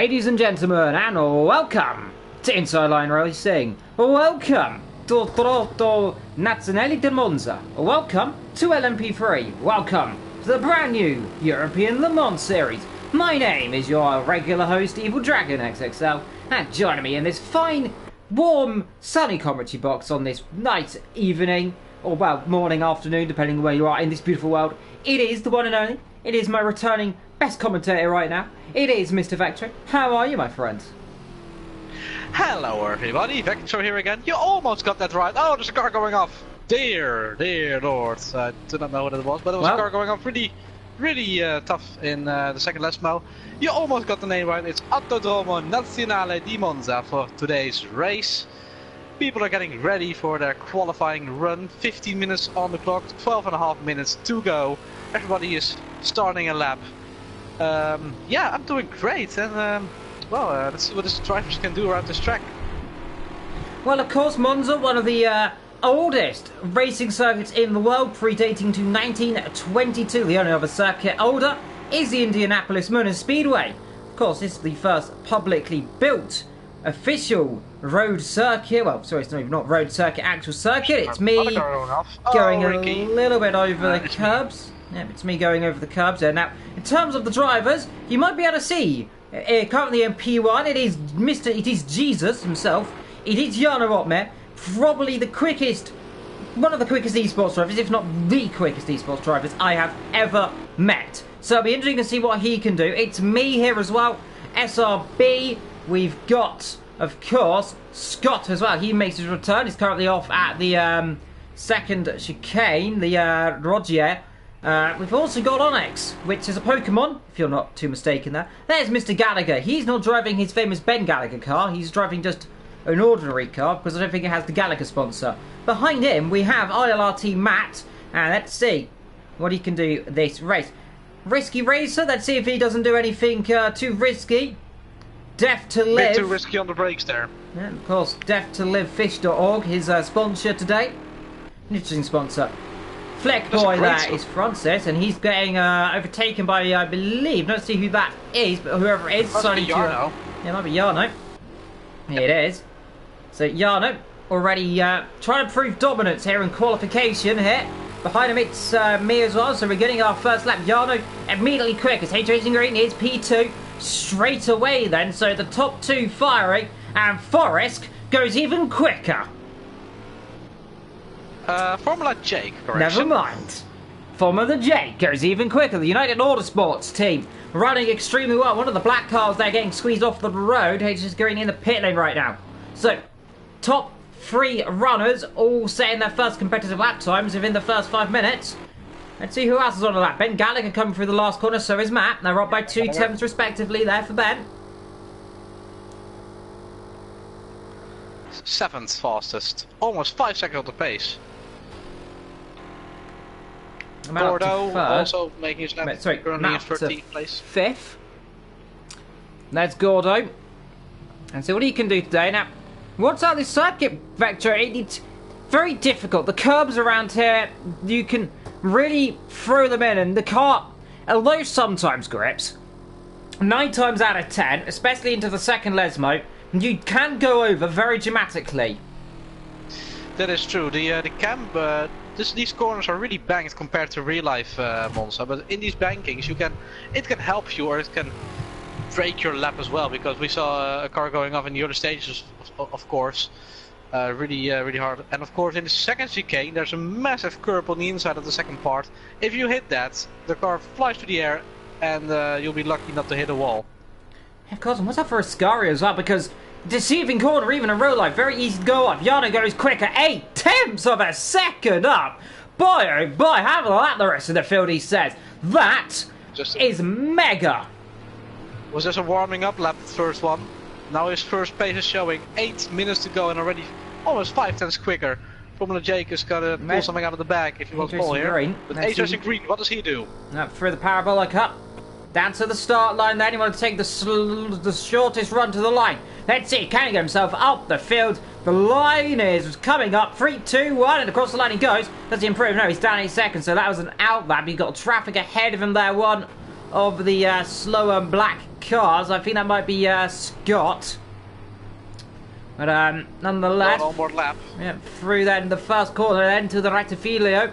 Ladies and gentlemen, and welcome to IndyILR Racing. Welcome to Trotto Nazionale di Monza. Welcome to LMP3. Welcome to the brand new European Le Mans Series. My name is your regular host, Evil Dragon XXL, and joining me in this fine, warm, sunny commentary box on this night, evening, or well, morning, afternoon, depending on where you are in this beautiful world, it is the one and only. It is my returning best commentator right now. It is Mr. Vector. How are you, my friend? Hello everybody, Vector here again. You almost got that right. Oh, there's a car going off. Dear Lord. I do not know what it was, but there was a car going off really tough in the second Lesmo. You almost got the name right. It's Autodromo Nazionale di Monza for today's race. People are getting ready for their qualifying run. 15 minutes on the clock, 12.5 minutes to go. Everybody is starting a lap. Yeah, I'm doing great, and let's see what these drivers can do around this track. Well, of course, Monza, one of the oldest racing circuits in the world, predating to 1922. The only other circuit older is the Indianapolis Motor Speedway. Of course, this is the first publicly built official road circuit. Well, sorry, it's not road circuit, actual circuit. It's me going a little bit over the curbs. Yeah, it's me going over the curbs there. Now, in terms of the drivers, you might be able to see currently in P1, it is Jesus himself. It is Jarno Otmer, probably the quickest, one of the quickest esports drivers, if not the quickest esports drivers I have ever met. So it'll be interesting to see what he can do. It's me here as well, SRB. We've got, of course, Scott as well. He makes his return. He's currently off at the second chicane, the Rogier. We've also got Onyx, which is a Pokemon, if you're not too mistaken there. There's Mr. Gallagher. He's not driving his famous Ben Gallagher car. He's driving just an ordinary car, because I don't think it has the Gallagher sponsor. Behind him, we have ILRT Matt. And let's see what he can do this race. Risky Racer, let's see if he doesn't do anything too risky. Deaf to Live. Bit too risky on the brakes there. Yeah, of course, deftolivefish.org, his sponsor today. An interesting sponsor. Fleck boy there is Francis, and he's getting overtaken by, I believe, let's see who that is, but whoever it is. Must be Jarno. Yeah, it might be Jarno. Here it is. So Jarno already trying to prove dominance here in qualification here. Behind him it's me as well, so we're getting our first lap. Jarno immediately quick as H Racing Green is P2 straight away then, so the top two firing, and Forrest goes even quicker. Formula Jake, correction. Never mind. Formula J goes even quicker. The United Autosports team running extremely well. One of the black cars there getting squeezed off the road. He's just going in the pit lane right now. So, top three runners all setting their first competitive lap times within the first 5 minutes. Let's see who else is on the lap. Ben Gallagher coming through the last corner, so is Matt. They're up by 2 tenths respectively there for Ben. 7th fastest. Almost 5 seconds on the pace. Gordo also making his lap. Currently in 13th place. 5th. There's Gordo. And see what he can do today. Now, what's out this circuit, Vector? It's very difficult. The curbs around here, you can really throw them in, and the car, although sometimes grips, 9 times out of 10, especially into the second Lesmo, you can go over very dramatically. That is true. The cam, these corners are really banked compared to real life Monza, but in these bankings it can help you, or it can break your lap as well, because we saw a car going off in the other stages, of course, really hard. And of course in the second chicane there's a massive curb on the inside of the second part. If you hit that, the car flies through the air, and you'll be lucky not to hit a wall. Of course, and what's up for Ascari as well, because deceiving corner, even in real life, very easy to go up. Jarno goes quicker, 8 tenths of a second up. Boy, oh boy, have a lap the rest of the field, he says. That is mega. Was just a warming up lap, the first one. Now his first pace is showing 8 minutes to go, and already almost 5 tenths quicker. Formula Jake is gonna pull something out of the bag if he wants ball here. Green. But H Racing Green, what does he do? Up through the parabolic up. Down to the start line then. He wants to take the shortest run to the line. Let's see, can he get himself up the field? The line is coming up. 3, 2, 1, and across the line he goes. Does he improve? No, he's down 8 seconds, so that was an out lap. He's got traffic ahead of him there. One of the slower black cars. I think that might be Scott. But nonetheless, on board lap. Yeah, through then the first corner, then to the Rettifilio.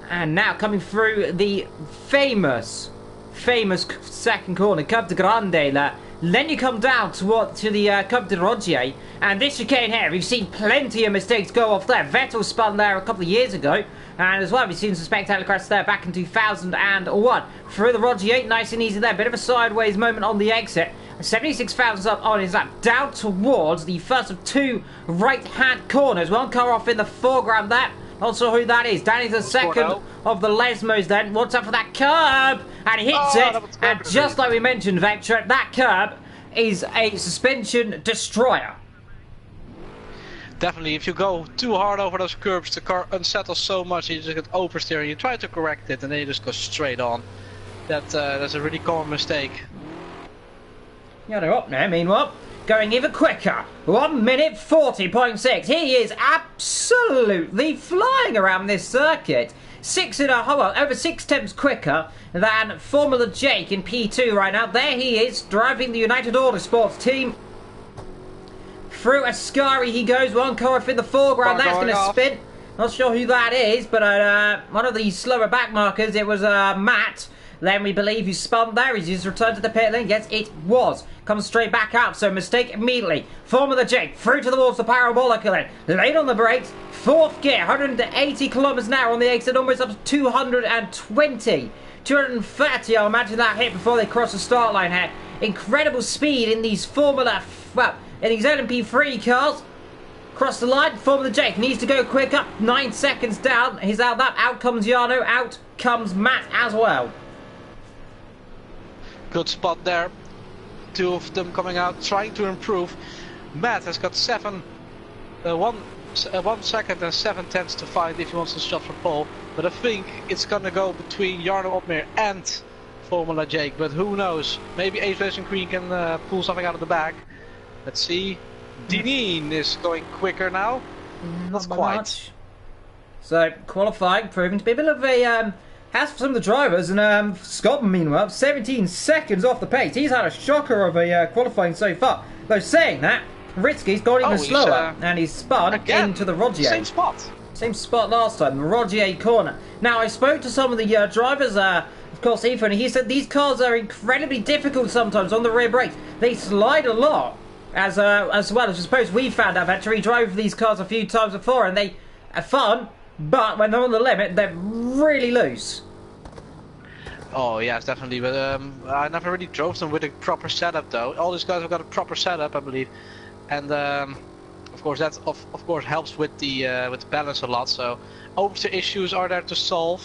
And now coming through the famous second corner, Cub de Grande. Then you come down to the Cub de Roggier, and this chicane here, we've seen plenty of mistakes go off there. Vettel spun there a couple of years ago, and as well we've seen some spectacular crashes there back in 2001. Through the Roggier, nice and easy there, bit of a sideways moment on the exit. 76,000 up on his lap, down towards the first of two right-hand corners. One car off in the foreground there. Not sure who that is. Danny's the second of the Lesmos then. What's up for that curb? And he hits it. And just like we mentioned, Vector, that curb is a suspension destroyer. Definitely, if you go too hard over those curbs, the car unsettles so much, you just get oversteering. You try to correct it, and then you just go straight on. That's a really common mistake. Yeah, they're up now, meanwhile. Going even quicker. 1 minute 40.6. He is absolutely flying around this circuit. Over 6 tenths quicker than Formula Jake in P2 right now. There he is, driving the United Autosports team. Through Ascari he goes. One car off in the foreground. That's going to spin. Not sure who that is, but one of the slower back markers. It was Matt. Then we believe he spun there. He's returned to the pit lane. Yes, it was. Comes straight back out. So mistake immediately. Formula Jake through towards the parabolica lane. Late on the brakes. Fourth gear. 180 kilometers an hour on the exit. Almost up to 220. 230. I'll imagine that hit before they cross the start line here. Incredible speed in these in these LMP3 cars. Cross the line. Formula Jake needs to go quicker. 9 seconds down. He's out that. Out comes Jarno. Out comes Matt as well. Good spot there. Two of them coming out, trying to improve. Matt has got 1 second and 7 tenths to find if he wants to shot for pole. But I think it's gonna go between Jarno Opmeer and Formula Jake. But who knows? Maybe Ace Racing Queen can pull something out of the bag. Let's see. Dineen is going quicker now. Not quite. Much. So qualifying, proving to be a bit of a as for some of the drivers, and Scott, meanwhile, 17 seconds off the pace. He's had a shocker of a qualifying so far. Though saying that, Ritsky's gone even slower, and he's spun into the Roggier. Same spot. Same spot last time, the Roggier corner. Now, I spoke to some of the drivers, of course, Ethan, and he said these cars are incredibly difficult sometimes on the rear brakes. They slide a lot, as well as I suppose we found out. Actually, he drove these cars a few times before, and they are fun. But when they're on the limit, they're really loose. Oh yes, definitely. But I never really drove them with a proper setup, though. All these guys have got a proper setup, I believe, and of course that of course helps with the balance a lot. So, oversteer issues are there to solve.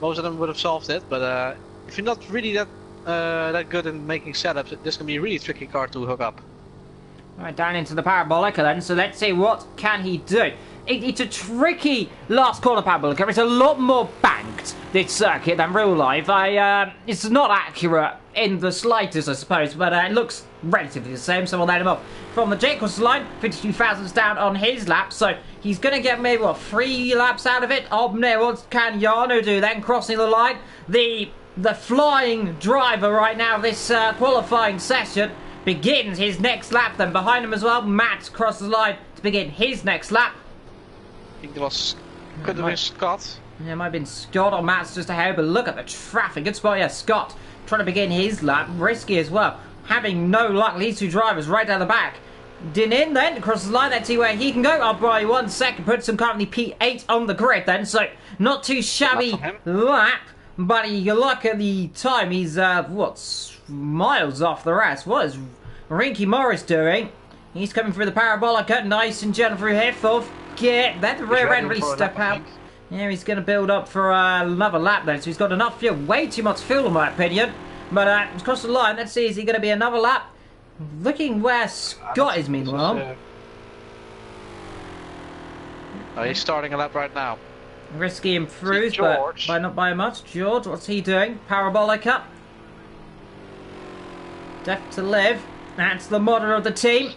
Most of them would have solved it, but if you're not really that good in making setups, this can be a really tricky car to hook up. Right, down into the parabolica then. So let's see what can he do. It's a tricky last corner parabolica. It's a lot more banked, this circuit, than real life. It's not accurate in the slightest, I suppose, but it looks relatively the same, so we'll let him off. From the Jacobs line, 52,000 down on his lap, so he's going to get maybe, 3 laps out of it? What can Jarno do then, crossing the line? The flying driver right now, this qualifying session, begins his next lap. Then behind him as well, Matt crosses the line to begin his next lap. I think it could have been Scott. Yeah, it might have been Scott or Matt's just ahead, but look at the traffic. Good spot, yeah, Scott trying to begin his lap. Risky as well. Having no luck, these two drivers right down the back. Dineen then crosses the line. Let's see where he can go. Up by 1 second. Puts him currently P8 on the grid then, so not too shabby lap. But you look at the time, he's, miles off the rest. What is Rinky Morris doing? He's coming through the parabolica, nice and gentle through here. Fourth gear. Let the rear end really step out. Yeah, he's going to build up for another lap then. So he's got enough fuel. Way too much fuel in my opinion. But across the line, let's see, is he going to be another lap? Looking where Scott is meanwhile. Oh, he's starting a lap right now. Risky improves, but not by much. George, what's he doing? Parabolica. Death to live. That's the motto of the team.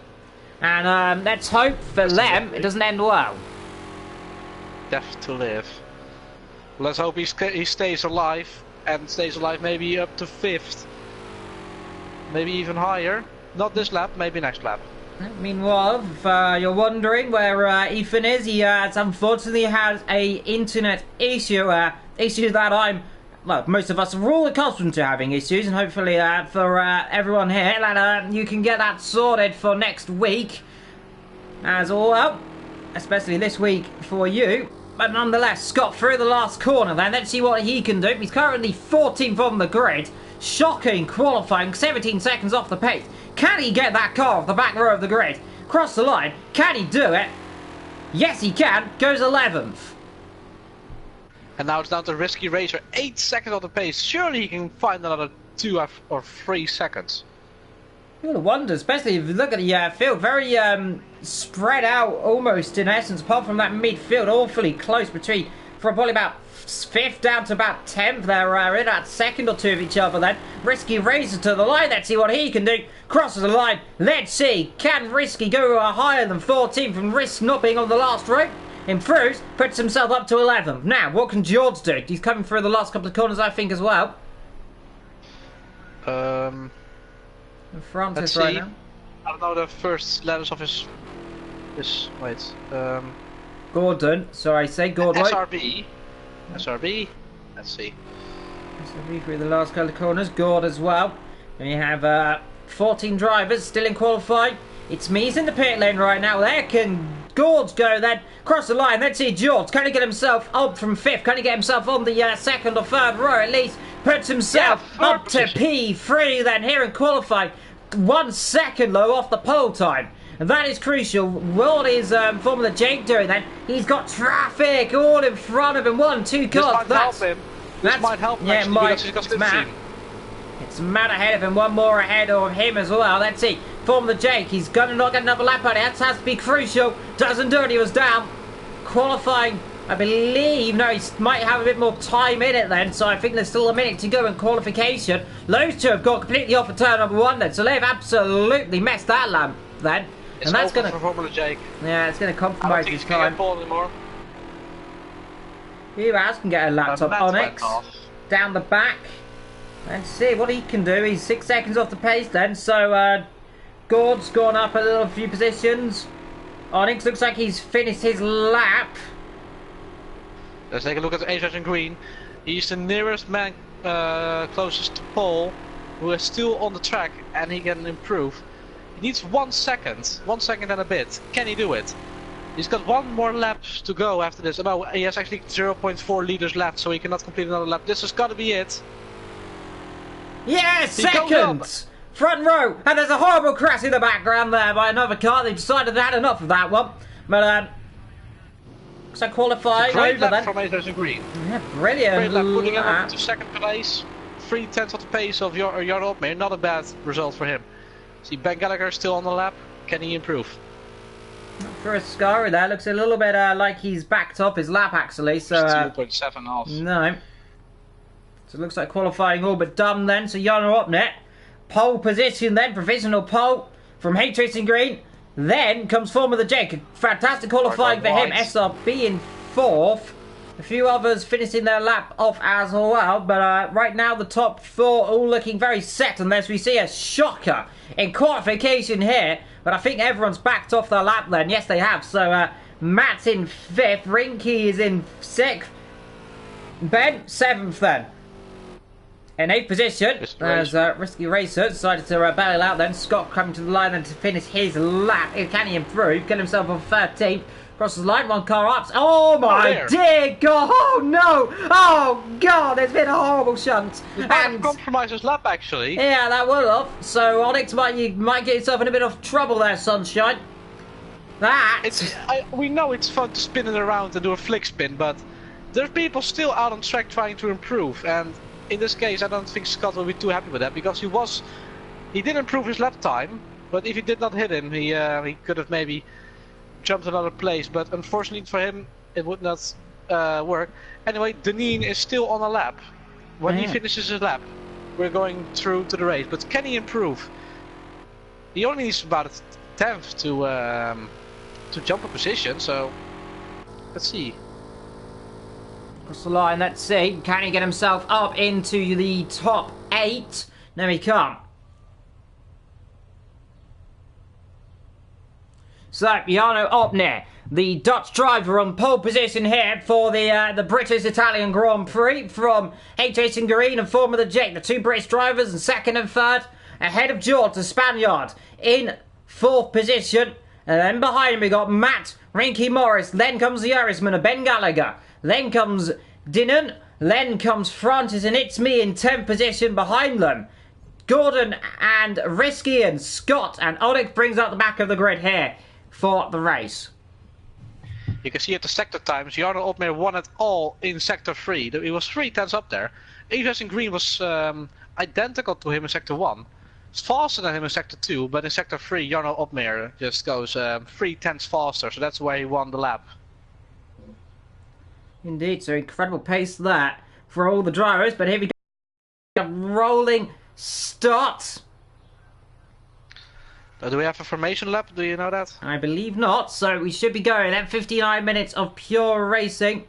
And let's hope for them it doesn't end well. Death to live. Let's hope he stays alive, and stays alive maybe up to 5th. maybe even higher. Not this lap, maybe next lap. Meanwhile, if you're wondering where Ethan is, he unfortunately has a internet issue, issue that well, most of us are all accustomed to having issues, and hopefully for everyone here, that you can get that sorted for next week, as well, especially this week for you. But nonetheless, Scott through the last corner then. Let's see what he can do. He's currently 14th on the grid. Shocking qualifying, 17 seconds off the pace. Can he get that car off the back row of the grid? Cross the line. Can he do it? Yes, he can. Goes 11th. And now it's down to Risky Racer. 8 seconds off the pace. Surely he can find another 2 or 3 seconds. You would wonder, especially if you look at the field, very spread out almost in essence, apart from that midfield, awfully close between, from probably about 5th down to about 10th. They're in that second or two of each other then. Risky Racer to the line, let's see what he can do. Crosses the line, let's see, can Risky go higher than 14th from Risk not being on the last rope? Improves, puts himself up to 11th. Now, what can George do? He's coming through the last couple of corners, I think, as well. In front let's right see. now. I don't know the first letters of his wait. Gordon, sorry, say Gordon. SRB. SRB. Let's see. SRB through the last couple of corners. Gord as well. And you have 14 drivers still in qualifying. It's Me's in the pit lane right now. There can Gord go then. Cross the line. Let's see George. Can he get himself up from 5th? Can he get himself on the second or third row at least? Puts himself up to P3 then here in qualifying. 1 second low off the pole time. And that is crucial. What is Formula Jake doing then? He's got traffic all in front of him. 1, 2 cars. This might help him. This might help him actually, because he's got 15. It's Matt ahead of him, one more ahead of him as well. Let's see. Formula Jake, he's going to not get another lap out. That has to be crucial. Doesn't do it, he was down. Qualifying, I believe, no, he might have a bit more time in it then, so I think there's still a minute to go in qualification. Those two have got completely off of turn number 1 then, so they've absolutely messed that lap then. It's and that's going to for Formula Jake. Yeah, it's going to compromise his time. I don't think he's anymore. Who else can get a laptop? Onyx down the back. Let's see what he can do. He's 6 seconds off the pace then. So Gord's gone up a little few positions. Onyx looks like he's finished his lap. Let's take a look at the Ace and Green. He's the nearest man closest to pole, who is still on the track, and he can improve. He needs 1 second, 1 second and a bit. Can he do it? He's got 1 more lap to go after this. No, he has actually 0.4 liters left, so he cannot complete another lap. This has got to be it. Yeah, second! Front row! And there's a horrible crash in the background there by another car. They decided they had enough of that one. But, so qualifying over lap then. From Ace and Green. Yeah, brilliant. Great lap, putting him up to 2nd place. 3/10 of the pace of Jan Opmeer. Not a bad result for him. See Ben Gallagher still on the lap. Can he improve? For a Scari there, looks a little bit like he's backed off his lap actually. So 2.7 off. No. So it looks like qualifying all but done then. So Jan Opmeer, pole position then, provisional pole from H Racing Green. Then comes Formula Jake. Fantastic qualifying for him. SRB in 4th. A few others finishing their lap off as well. But right now the top 4 all looking very set. Unless we see a shocker in qualification here. But I think everyone's backed off their lap then. Yes, they have. So Matt's in 5th. Rinky is in 6th. Ben, 7th then. In 8th position, as Risky Racer decided to bail out then. Scott coming to the line and to finish his lap. Can he improve? Get himself on 13th. Crosses the line, 1 car up. Oh my dear God! Oh no! Oh God! There's been a horrible shunt. And compromised his lap actually. Yeah, that will have. So Onyx you might get yourself in a bit of trouble there, Sunshine. We know it's fun to spin it around and do a flick spin, but there's people still out on track trying to improve, and in this case I don't think Scott will be too happy with that, because he did improve his lap time, but if he did not hit him, he could have maybe jumped another place, but unfortunately for him it would not work. Anyway, Deneen is still on a lap. When he finishes his lap, we're going through to the race, but can he improve? He only needs about a 10th to jump a position, so let's see. Across the line, let's see. Can he get himself up into the top 8? No, he can't. So, Jarno Opmeer, the Dutch driver on pole position here for the British-Italian Grand Prix from H Racing Green and Formula J. The two British drivers in second and third, ahead of George, the Spaniard, in fourth position. And then behind him we got Matt Rinky Morris. Then comes the Irishman of Ben Gallagher. Then comes Dinan. Then comes Francis and It's Me in 10th position behind them. Gordon and Risky and Scott. And Oleg brings out the back of the grid here for the race. You can see at the sector times, Jarno Opmeer won it all in sector 3. He was 3 tenths up there. Racing Green was identical to him in sector 1. It's faster than him in sector 2, but in sector 3, Jarno Opmeer just goes 3 tenths faster, so that's why he won the lap. Indeed, so incredible pace that for all the drivers, but here we go. Rolling start. Do we have a formation lap? Do you know that? I believe not, so we should be going at 59 minutes of pure racing.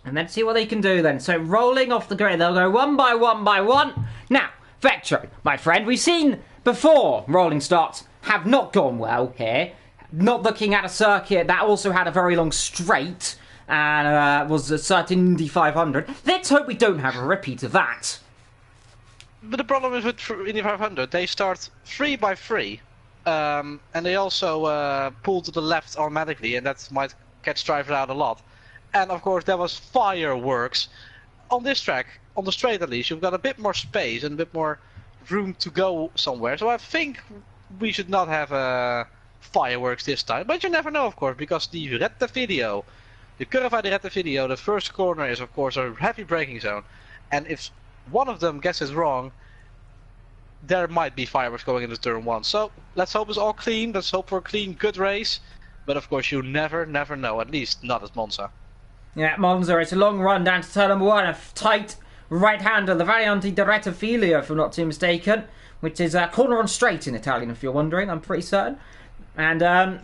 And let's see what they can do then. So rolling off the grid, they'll go one by one by one. Now, Vectro, my friend, we've seen before rolling starts have not gone well here. Not looking at a circuit that also had a very long straight and was a certain Indy 500. Let's hope we don't have a repeat of that. But the problem is with Indy 500, they start 3 by 3, and they also pull to the left automatically, and that might catch drivers out a lot. And of course, there was fireworks. On this track, on the straight at least, you've got a bit more space and a bit more room to go somewhere. So I think we should not have fireworks this time. But you never know, of course, because the Rette video, the Curva de Rette video, the first corner is of course a heavy braking zone, and if one of them gets it wrong, there might be fireworks going into turn 1. So let's hope it's all clean. Let's hope for a clean, good race. But of course, you never know. At least not at Monza. Yeah, Monza. It's a long run down to turn number 1. A tight right-hander, the Variante di Rettifiglio, if I'm not too mistaken, which is a corner on straight in Italian, if you're wondering. I'm pretty certain. And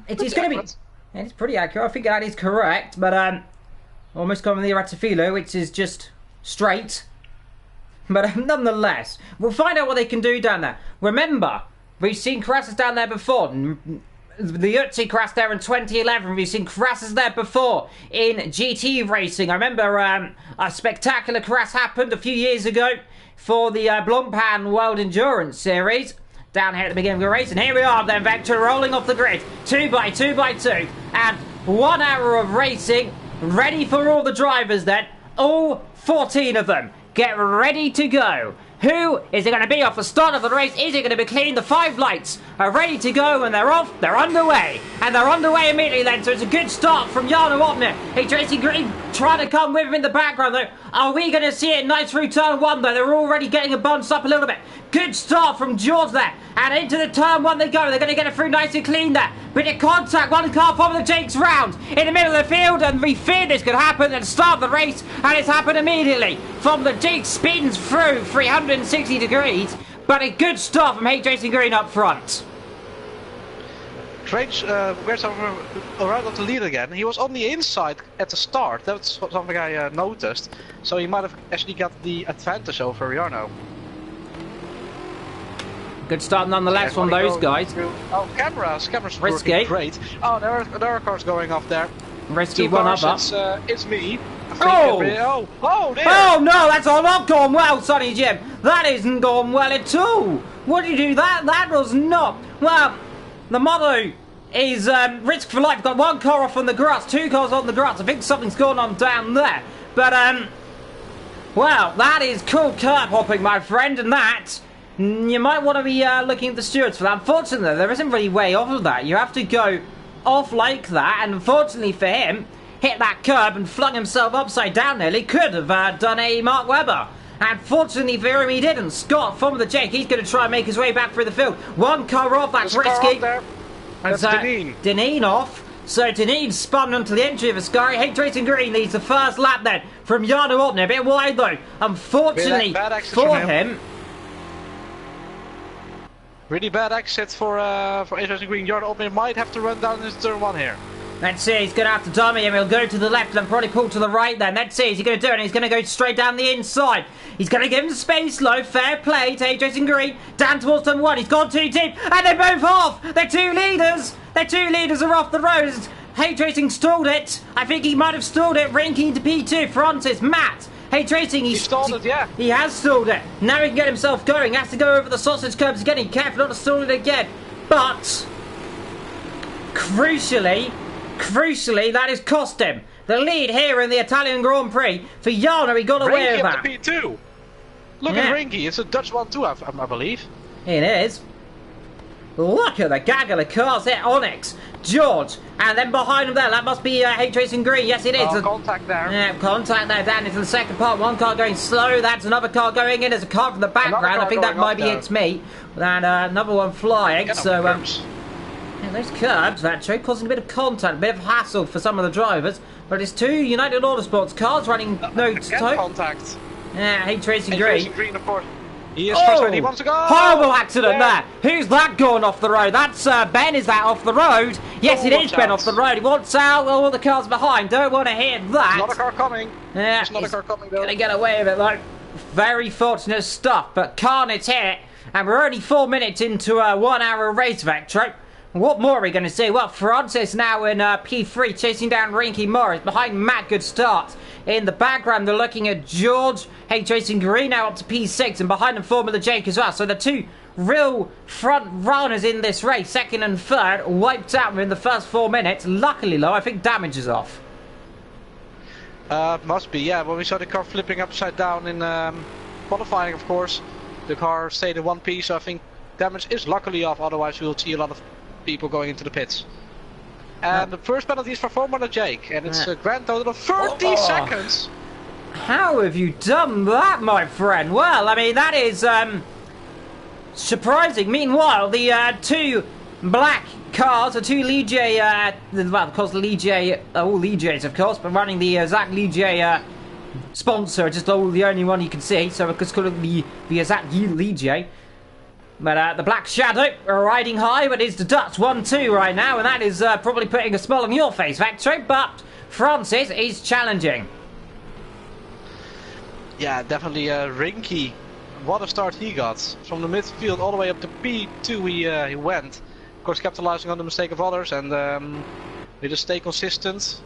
it's going to be. It's pretty accurate. I think that is correct. But almost coming the Rettifiglio, which is just straight. But nonetheless, we'll find out what they can do down there. Remember, we've seen crashes down there before. The Uzi crash there in 2011. We've seen crashes there before in GT racing. I remember a spectacular crash happened a few years ago for the Blancpain World Endurance Series down here at the beginning of the race. And here we are then, Vector, rolling off the grid. 2 by 2 by 2. And 1 hour of racing ready for all the drivers then. All 14 of them. Get ready to go. Who is it going to be off the start of the race? Is it going to be clean? The 5 lights are ready to go and they're off. They're underway. And they're underway immediately then. So it's a good start from Jarno Opmeer. Hey, Racing Green trying to come with him in the background though. Are we going to see it nice through turn 1 though? They're already getting a bounce up a little bit. Good start from George there. And into the turn 1 they go. They're going to get it through nice and clean there. Bit of contact. 1 car from the Jake's round in the middle of the field. And we feared this could happen at the start of the race. And it's happened immediately. From the Jake spins through 360 degrees. But a good start from H Racing Green up front. Strange, wears around of the lead again. He was on the inside at the start. That's something I noticed. So he might have actually got the advantage over Jarno. Good start nonetheless from those guys. Oh, cameras Risky. Working great. Oh, there are cars going off there. Risky, 1 up. It's me. Oh! There. Oh no, that's all not gone well, Sonny Jim. That isn't gone well at all. What did you do? That was not. Well, the motto is risk for life. Got 1 car off on the grass, 2 cars on the grass. I think something's going on down there. But well, that is cool curb hopping, my friend, and that. You might want to be looking at the stewards for that. Unfortunately, there isn't really way off of that. You have to go off like that, and unfortunately for him, hit that curb and flung himself upside down nearly. Could have done a Mark Webber. And fortunately for him, he didn't. Scott from the Jake, he's going to try and make his way back through the field. 1 car off, that's Risky. That's Deneen. Deneen off. So Deneen spun onto the entry of the Sky. H Racing Green leads the first lap then from Jarno Opmeer. A bit wide though. Unfortunately for him. Really bad exit for H Racing Green. Jarno Opmeer might have to run down into turn 1 here. Let's see, he's going to have to dummy him. He'll go to the left and probably pull to the right then. Let's see, is he going to do it? And he's going to go straight down the inside. He's going to give him the space low. Fair play to H-Racing Green. Down towards turn 1. He's gone too deep. And they're both off. Their two leaders. Their two leaders are off the road. H-Racing stalled it. I think he might have stalled it. Ranking into P2. Francis, Matt. H-Racing, he stalled it, yeah. He has stalled it. Now he can get himself going. He has to go over the sausage curbs again. He's careful not to stall it again. But, crucially, that has cost him the lead here in the Italian Grand Prix. For Jarno, he got away with that. P2. Look at Rinky. It's a Dutch one too, I believe. It is. Look at the gaggle of cars here. Onyx, George, and then behind him there, that must be H-Racing Green. Yes, it is. Contact there. Yeah, contact there down into the second part. One car going slow. That's another car going in. There's a car from the background. I think that might be It's Me. And another one flying. So, yeah, those curbs, actually, causing a bit of contact, a bit of hassle for some of the drivers. But it's two United Autosports cars running contact. Yeah, H-Racing Green. Green, of course. He is frustrated. He wants to go. Horrible accident there. Who's that going off the road? That's Ben. Is that off the road? Yes, it is Ben off the road. He wants out. All the cars behind. Don't want to hit that. There's not a car coming. Yeah, there's not a car coming though. Gonna get away with it though. Very fortunate stuff. But carnage here, and we're only 4 minutes into a 1 hour race, Vectro. What more are we going to see? Well, Francis now in P3, chasing down Rinky Morris. Behind Matt, good start. In the background, they're looking at George. H-Racing Green now up to P6. And behind them, Formula Jake as well. So the two real front runners in this race, second and third, wiped out within the first 4 minutes. Luckily, though, I think damage is off. Must be, yeah. When we saw the car flipping upside down in qualifying, of course, the car stayed in one piece. So I think damage is luckily off. Otherwise, we'll see a lot of people going into the pits. And the first penalty is for Formula Jake, and it's a grand total of 30 seconds. How have you done that, my friend? Well, I mean, that is surprising. Meanwhile, the two black cars, the two Ligier, well, of course, Ligier, all Ligiers, of course, but running the Zach Ligier sponsor, just the only one you can see, so it's called the Zach Ligier. But the Black Shadow are riding high, but it's the Dutch 1-2 right now, and that is probably putting a smile on your face, Vectro, but Francis is challenging. Yeah, definitely Rinky. What a start he got. From the midfield all the way up to P2 he went. Of course, capitalizing on the mistake of others, and we just stay consistent.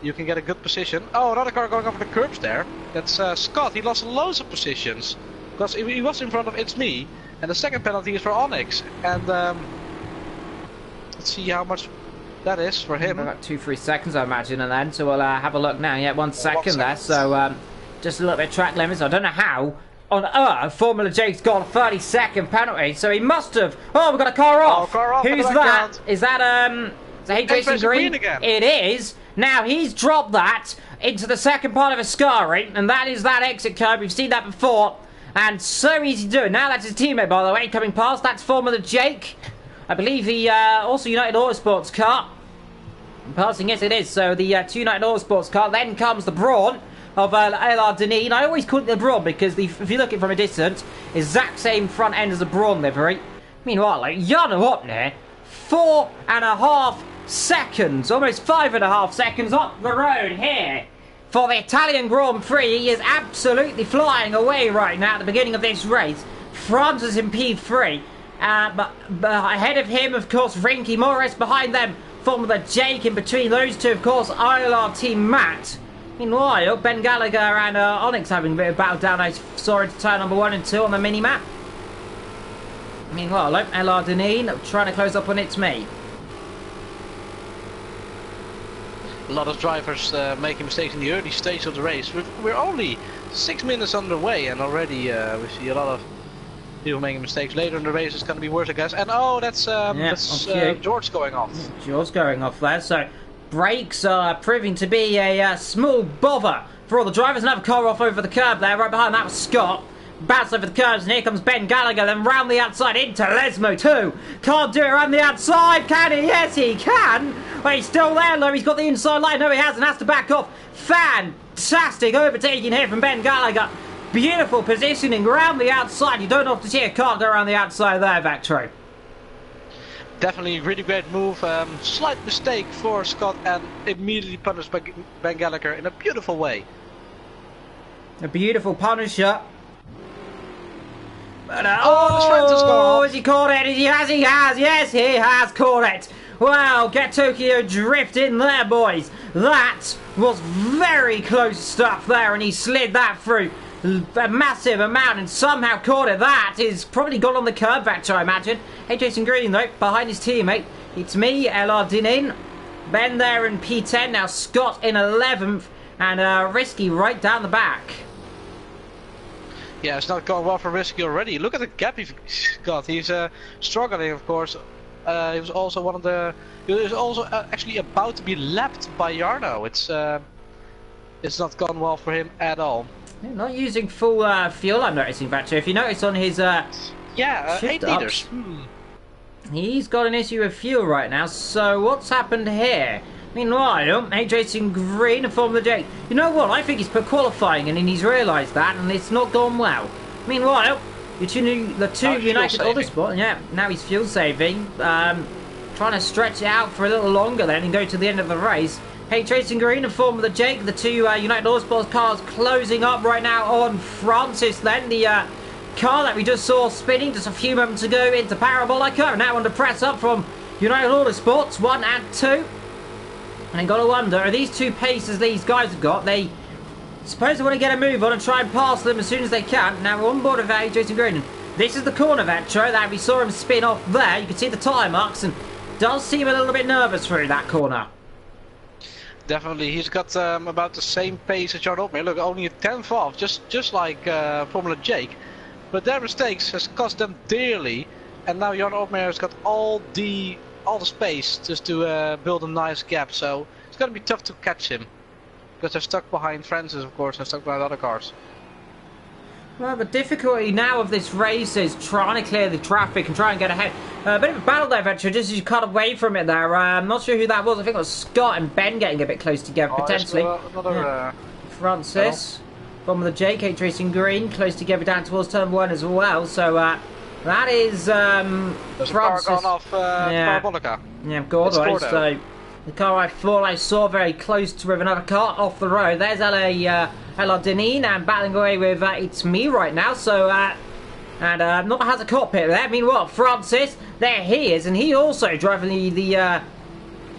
You can get a good position. Oh, another car going over the curbs there. That's Scott. He lost loads of positions because he was in front of It's Me. And the second penalty is for Onyx. And let's see how much that is for him. About 2-3 seconds, I imagine, and then. So we'll have a look now. Yeah, 1 second there. So just a little bit of track limits. I don't know how on earth Formula Jake's got a 30-second penalty. So he must have. Oh, we've got a car off. Car off. Who's that? Is that H-Racing Green? Again. It is. Now he's dropped that into the second part of Ascari, and that is that exit curb. We've seen that before. And so easy to do. Now that's his teammate, by the way, coming past. That's Formula Jake. I believe he also United Autosports car. Passing, yes it is. So the two United Autosports car. Then comes the Brawn of ILR Deneen. I always call it the Brawn because if you look at it from a distance, exact same front end as the Brawn livery. Meanwhile, like Jarno up there, 4.5 seconds, almost 5.5 seconds up the road here. For the Italian Grand Prix, he is absolutely flying away right now at the beginning of this race. Francis in P3, but ahead of him, of course, Rinky Morris. Behind them, Formula Jake. In between those two, of course, ILR Team Matt. Meanwhile, Ben Gallagher and Onyx having a bit of battle down. I saw into turn number 1 and 2 on the mini-map. Meanwhile, LR Deneen trying to close up on It's Me. A lot of drivers making mistakes in the early stage of the race. We're only 6 minutes underway, and already we see a lot of people making mistakes. Later in the race, it's going to be worse, I guess. And oh, that's George going off. George going off there. So brakes are proving to be a small bother for all the drivers. Another car off over the curb there. Right behind that was Scott. Bounced over the curves, and here comes Ben Gallagher, then round the outside into Lesmo too. Can't do it around the outside, can he? Yes, he can. Well, he's still there, though. He's got the inside line. No, he hasn't. Has to back off. Fantastic overtaking here from Ben Gallagher. Beautiful positioning round the outside. You don't often see a car go around the outside there, Vectro. Definitely a really great move. Slight mistake for Scott and immediately punished by Ben Gallagher in a beautiful way. A beautiful punisher. But, has he caught it? Yes, he has. Yes, he has caught it. Wow, get Tokyo Drift in there, boys. That was very close stuff there, and he slid that through a massive amount and somehow caught it. That is probably gone on the curb vector, I imagine. Hey, Jason Green, though, behind his teammate. It's me, LR Dinin, Ben there in P10. Now Scott in 11th, and Risky right down the back. Yeah, it's not going well for Risky already. Look at the gap he's got. He's struggling, of course. He was also one of the. He was also actually about to be lapped by Jarno. It's not gone well for him at all. Yeah, not using full fuel, I'm noticing, Batcher. If you notice on his 8 liters. He's got an issue with fuel right now. So what's happened here? Meanwhile, Jason Green and Formula J. You know what? I think he's put qualifying in and he's realised that, and it's not gone well. Meanwhile, the two United Autosport, yeah, now he's fuel saving, trying to stretch it out for a little longer then and go to the end of the race. Jason Green and Formula J, the two United Autosport cars closing up right now on Francis. Then the car that we just saw spinning just a few moments ago into Parabolica, now under press up from United Autosports 1 and 2. And got to wonder, are these two paces these guys have got? They suppose they want to get a move on and try and pass them as soon as they can. Now we're on board with Jason Green. This is the corner Vetro that we saw him spin off there. You can see the tyre marks and does seem a little bit nervous through that corner. Definitely, he's got about the same pace as Jan Opmeer. Look, only a 10th off, just like Formula Jake. But their mistakes has cost them dearly. And now Jan Opmeer has got all the space just to build a nice gap, so it's going to be tough to catch him because they're stuck behind Francis, of course, and stuck behind other cars. Well, the difficulty now of this race is trying to clear the traffic and try and get ahead. A bit of a battle there, Venture, just as you cut away from it there. I'm not sure who that was. I think it was Scott and Ben getting a bit close together, potentially. Francis from the JK Racing Green, close together down towards turn 1 as well, so that is There's Francis. A car gone off Parabolica. Yeah, Gordo. So the car I thought I saw very close to with another car off the road. There's LR Denin and battling away with It's Me right now. So and not has a cockpit there. I mean, what? Francis, there he is, and he also driving the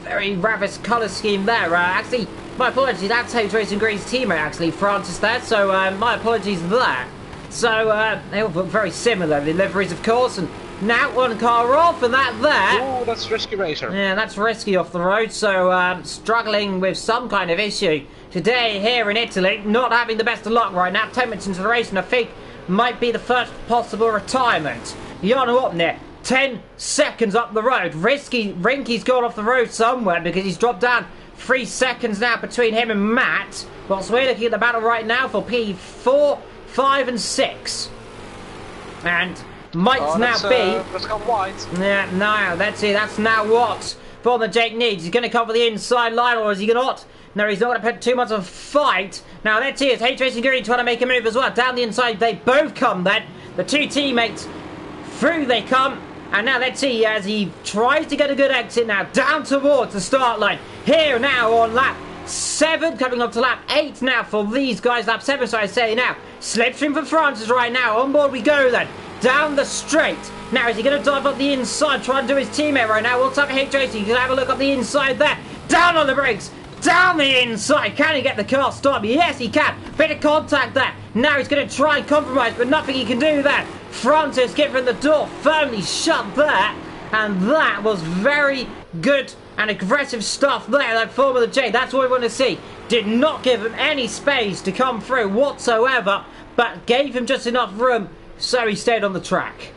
very ravish colour scheme there. Actually, my apologies. That's Racing Green's teammate, actually, Francis there. So my apologies there. So they all look very similar, the liveries of course, and now one car off, and that there. Oh, that's Risky Racer. Yeah, that's Risky off the road, so struggling with some kind of issue today here in Italy, not having the best of luck right now. 10 minutes into the race, and I think might be the first possible retirement. Jarno Opmeer, 10 seconds up the road. Rinky's gone off the road somewhere because he's dropped down 3 seconds now between him and Matt. Whilst we're looking at the battle right now for P4, 5 and 6, and might now be. That's gone wide. Yeah, no, that's it. That's now what Formula Jake needs. He's going to come for the inside line, or is he not? No, he's not going to put too much of a fight. Now that's it. Racing Green trying to make a move as well. Down the inside, they both come. Then the two teammates through they come, and now let's see as he tries to get a good exit now down towards the start line. Here now on lap 7, coming up to lap 8 now for these guys. Lap 7, so I say now. Slipstream for Francis right now. On board we go then. Down the straight. Now, is he going to dive up the inside? Try and do his teammate right now. What's up, Tracy? You can have a look up the inside there. Down on the brakes. Down the inside. Can he get the car stopped? Yes, he can. Bit of contact there. Now he's going to try and compromise, but nothing he can do there. Francis giving the door firmly shut there. And that was very good and aggressive stuff there, that Formula J. That's what we want to see. Did not give him any space to come through whatsoever, but gave him just enough room, so he stayed on the track.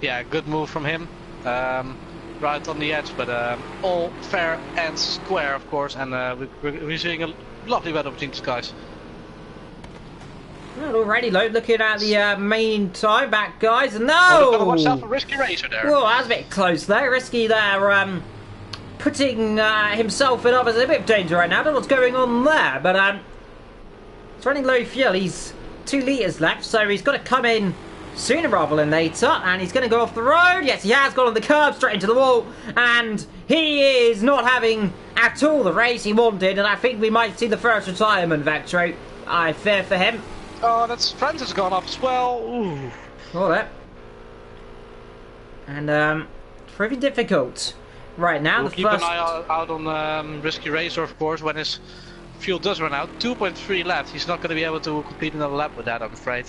Yeah, good move from him. Right on the edge, but all fair and square, of course, and we're seeing a lovely battle between these guys. Well, already looking at the main time back, guys. No! Well, got to watch out for Risky Racer there. Well, that's a bit close there. Risky there, putting himself in a bit of danger right now. I don't know what's going on there, but he's running low fuel. He's 2 litres left, so he's got to come in sooner rather than later, and he's going to go off the road. Yes, he has gone on the curb straight into the wall, and he is not having at all the race he wanted, and I think we might see the first retirement, Vectro. I fear for him. Oh, that's Francis gone off as well. Ooh. All that. And pretty difficult right now. We'll keep an eye out on Risky Racer, of course, when his fuel does run out. 2.3 left. He's not going to be able to complete another lap with that, I'm afraid.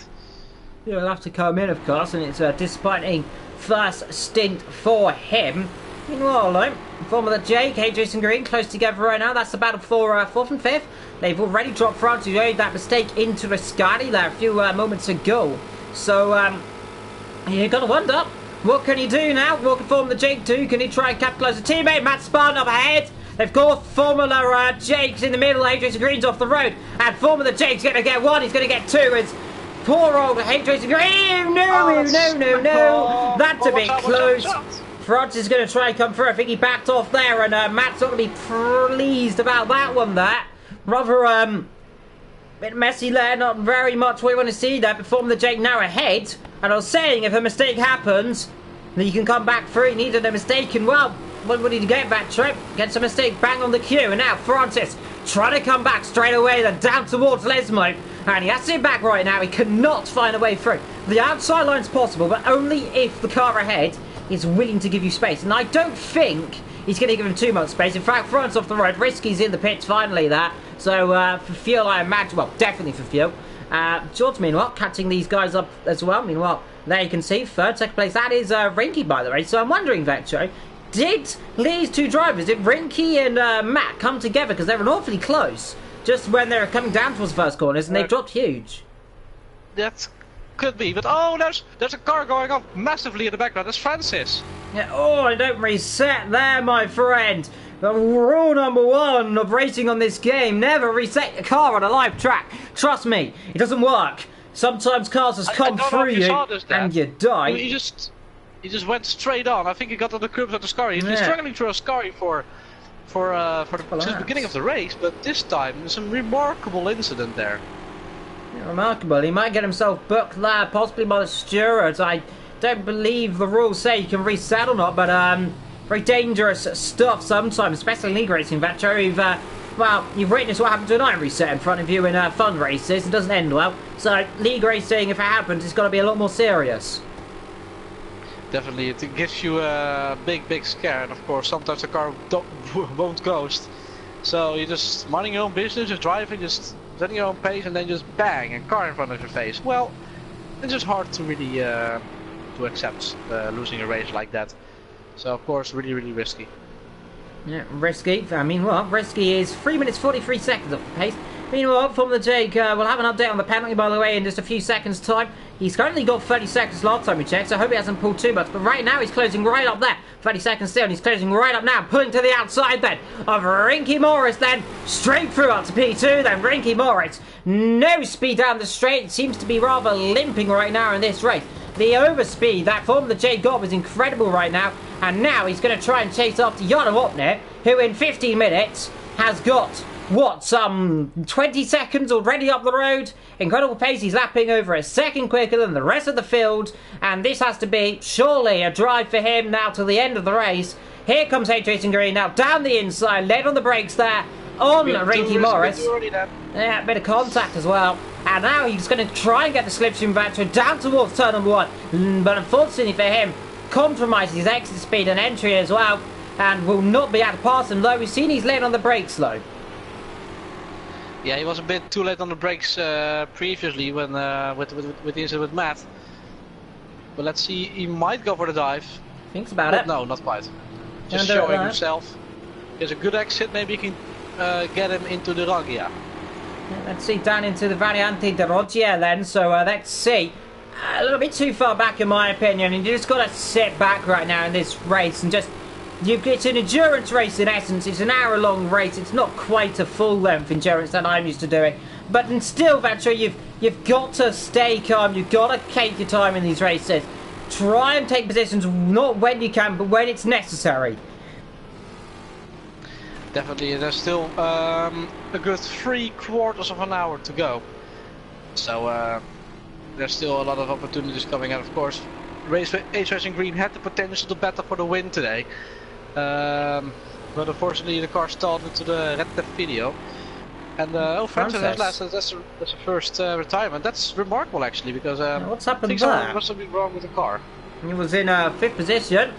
Yeah, he'll have to come in, of course, and it's a disappointing first stint for him. Meanwhile, though, Formula J, KJ and Green close together right now. That's the battle for 4th and 5th. They've already dropped France, who made that mistake into the Scotty there a few moments ago. So, you've got to wonder, what can he do now? What can Formula J do? Can he try and capitalise the teammate? Matt Spartan up ahead. They've got Formula Jake's in the middle. Adrian Green's off the road. And Formula Jake's going to get one. He's going to get two. It's poor old Adrian Green. No. That's a bit close. France is going to try and come through. I think he backed off there. And Matt's not going to be pleased about that one there. Rather, bit messy there. Not very much we want to see there. But Formula Jake now ahead. And I was saying, if a mistake happens, then you can come back through. He needed a mistake. And, well, what did he get back, Trip? Gets a mistake, bang on the queue. And now Francis trying to come back straight away, then down towards Lesmo. And he has to sit back right now. He cannot find a way through. The outside line's possible, but only if the car ahead is willing to give you space. And I don't think he's going to give him too much space. In fact, France off the road. Risky's in the pits finally there. So for fuel, I imagine, well, definitely for fuel. George, meanwhile, catching these guys up as well. Meanwhile, there you can see, third, second place. That is Rinky, by the way. So I'm wondering, Vectro, did these two drivers, did Rinky and Matt come together? Because they were awfully close just when they were coming down towards the first corners, and they dropped huge. That could be, but oh, there's a car going off massively in the background. That's Francis. Yeah, oh, I don't reset there, my friend. The rule number one of racing on this game, never reset your car on a live track. Trust me, it doesn't work. Sometimes cars just come through you and you die. He just went straight on. I think he got on the curbs of the Scary. He's been struggling through a Scary since the beginning of the race, but this time there's a remarkable incident there. Yeah, remarkable. He might get himself booked there, possibly by the stewards. I don't believe the rules say you can reset or not, but very dangerous stuff sometimes, especially in league racing. Vectro, well, you've witnessed what happened to an iron reset in front of you in fun races. It doesn't end well. So league racing, if it happens, it's got to be a lot more serious. Definitely, it gives you a big scare, and of course sometimes the car won't ghost. So you're just minding your own business, just driving, just setting your own pace, and then just bang, a car in front of your face. Well, it's just hard to really to accept losing a race like that. So of course, really risky. Yeah, risky. I mean, well, risky is 3 minutes 43 seconds off the pace. Meanwhile, Formula Jake will have an update on the penalty, by the way, in just a few seconds' time. He's currently got 30 seconds last time we checked, so I hope he hasn't pulled too much. But right now, he's closing right up there. 30 seconds still, and he's closing right up now, pulling to the outside then of Rinky Morris, then straight through up to P2, then Rinky Morris. No speed down the straight. Seems to be rather limping right now in this race. The overspeed that Formula J got was incredible right now. And now he's going to try and chase after Jana Wapner, who in 15 minutes has got, what, some 20 seconds already up the road. Incredible pace. He's lapping over a second quicker than the rest of the field. And this has to be surely a drive for him now to the end of the race. Here comes Adrian Green now down the inside, led on the brakes there on Rinky Morris. Yeah, a bit of contact as well. And now he's going to try and get the slipstream Vectro down towards turn number one. But unfortunately for him, compromises his exit speed and entry as well, and will not be able to pass him, though we've seen he's late on the brakes though. Yeah, he was a bit too late on the brakes previously when with the incident with Matt. But let's see, he might go for the dive. Thinks about it. No, not quite. Just showing himself. He has a good exit, maybe he can get him into the Roggia. Yeah, let's see, down into the Variante de Roggia then, so let's see. A little bit too far back in my opinion, and you just got to sit back right now in this race and just, it's an endurance race in essence. It's an hour-long race. It's not quite a full-length endurance that I'm used to doing, but still, Vectro, you've got to stay calm. You've got to take your time in these races. Try and take positions not when you can, but when it's necessary. Definitely, there's still a good 3/4 of an hour to go. So there's still a lot of opportunities coming out, of course. Ace Racing Green had the potential to battle for the win today. But unfortunately the car stalled into the red left video. And Francis has last, that's the first retirement. That's remarkable actually, because what's happened I think there? something must have been wrong with the car. He was in 5th position,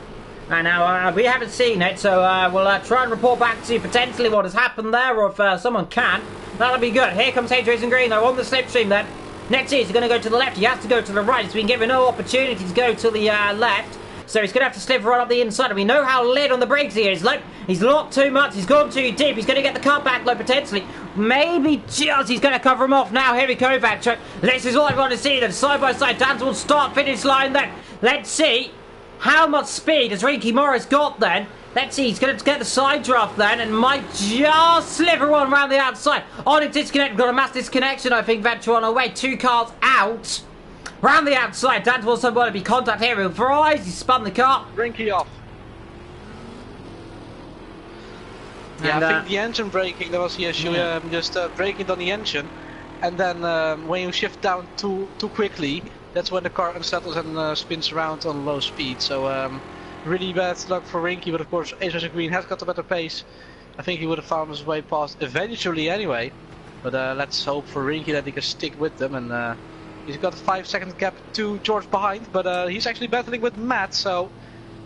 and now we haven't seen it, so we'll try and report back to you potentially what has happened there, or if someone can. That'll be good. Here comes Ace Racing Green, though, on the slipstream then. Next is going to go to the left. He has to go to the right. He's been given no opportunity to go to the left. So he's going to have to slip right up the inside. And we know how lid on the brakes he is. Like, he's locked too much. He's gone too deep. He's going to get the car back, like, potentially. Maybe just he's going to cover him off now. Here we go, Vector. This is all I want to see. Then side by side, dance will start finish line then. Let's see how much speed has Ricky Morris got then. Let's see, he's going to get the side draft then and might just sliver on around the outside. On a disconnect, we've got a mass disconnection, I think, Venture on our way. 2 cars out. Round the outside, Dan will want to be contact here. He'll fries, he spun the car. Rinky off. Yeah, And, I think the engine braking, that was the issue. Yeah. Just braking on the engine. And then when you shift down too quickly, that's when the car unsettles and spins around on low speed. So really bad luck for Rinky, but of course Ace Racing Green has got a better pace. I think he would have found his way past eventually anyway. But let's hope for Rinky that he can stick with them. And he's got a 5-second gap to George behind, but he's actually battling with Matt, so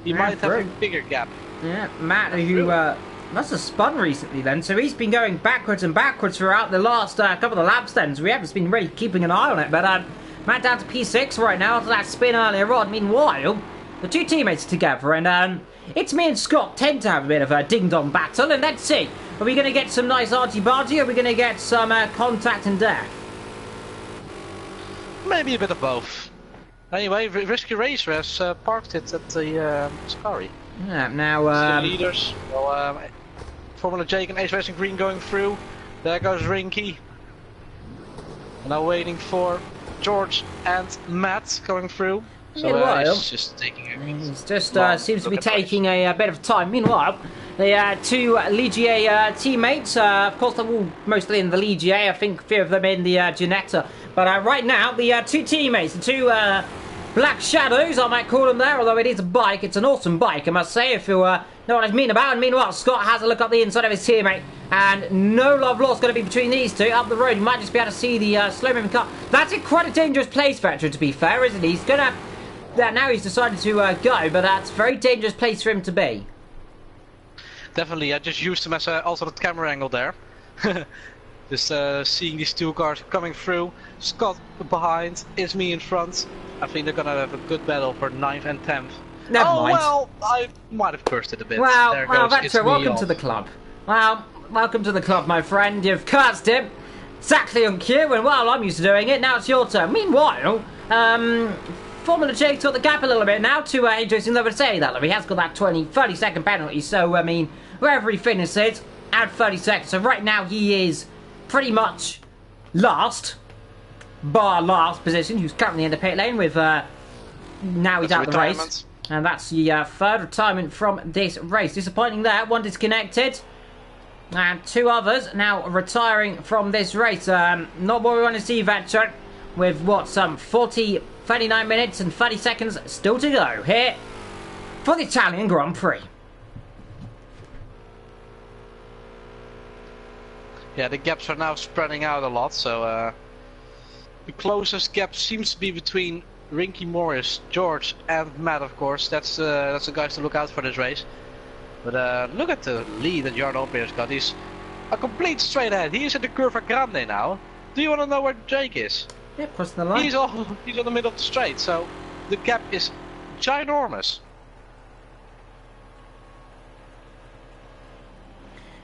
he might have a bigger gap. Yeah, Matt, who must have spun recently then, so he's been going backwards and backwards throughout the last couple of laps then, so we haven't been really keeping an eye on it. But Matt down to P6 right now after that spin earlier on. Meanwhile, the two teammates are together, and it's me and Scott tend to have a bit of a ding-dong battle, and let's see. Are we going to get some nice argy-bargy, or are we going to get some contact and death? Maybe a bit of both. Anyway, Risky Racer has parked it at the Scary. Yeah, now... leaders. Well, Formula Jake and Ace Racing Green going through. There goes Rinky. And now waiting for George and Matt going through. So he's just taking a... He's just seems to be taking a bit of time. Meanwhile, the two Ligier teammates, of course they're all mostly in the Ligier, I think a few of them in the Ginetta. But right now, the two teammates, the two Black Shadows, I might call them there, although it is a bike, it's an awesome bike, I must say, if you know what I mean about. And meanwhile, Scott has a look up the inside of his teammate, and no love lost going to be between these two. Up the road, you might just be able to see the slow-moving car. That's quite a dangerous place, Vector, to be fair, isn't he? He's going to... now he's decided to go, but that's a very dangerous place for him to be. Definitely, I just used him as an alternate camera angle there. Just seeing these two cars coming through. Scott behind, is me in front. I think they're gonna have a good battle for 9th and 10th. Never mind. Well, I might have cursed it a bit. Well, Vector, welcome to the club. Well, welcome to the club, my friend. You've cursed him. Exactly on cue, and well, I'm used to doing it. Now it's your turn. Meanwhile, Formula Jake's got the gap a little bit now to Adrian, though, but say that he has got that 30 second penalty, so I mean, wherever he finishes, add 30 seconds. So right now he is pretty much last, bar last position. He's currently in the pit lane with, now he's out of the race. And that's the third retirement from this race. Disappointing there, one disconnected. And two others now retiring from this race. Not what we want to see, Vector, with what, some 39 minutes and 30 seconds still to go here for the Italian Grand Prix. Yeah, the gaps are now spreading out a lot, so the closest gap seems to be between Rinky Morris, George and Matt, of course. That's the guys to look out for this race. But look at the lead that Jarno Opier's got. He's a complete straight ahead. He is at the Curva Grande now. Do you want to know where Jake is? Yeah, crossing the line. He's on the middle of the straight, so the gap is ginormous.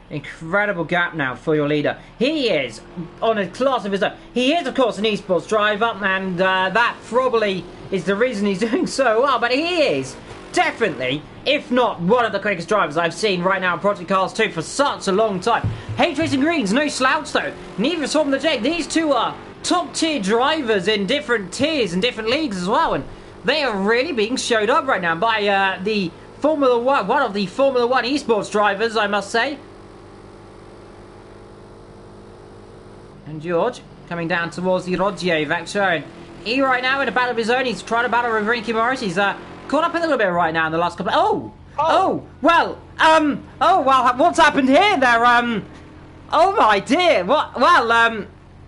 Incredible gap now for your leader. He is on a class of his own. He is, of course, an esports driver, and that probably is the reason he's doing so well. But he is definitely, if not one of the quickest drivers I've seen right now in Project Cars 2 for such a long time. Ace Racing Green's no slouch, though. Neither is Formula J. These two are top-tier drivers in different tiers and different leagues as well, and they are really being showed up right now by the Formula 1, one of the Formula 1 esports drivers, I must say. And George coming down towards the Rogier Vector, and He right now in a battle of his own. He's trying to battle with Ricky Morris. He's caught up a little bit right now in the last couple. Well, what's happened here? Oh my dear. What? Well,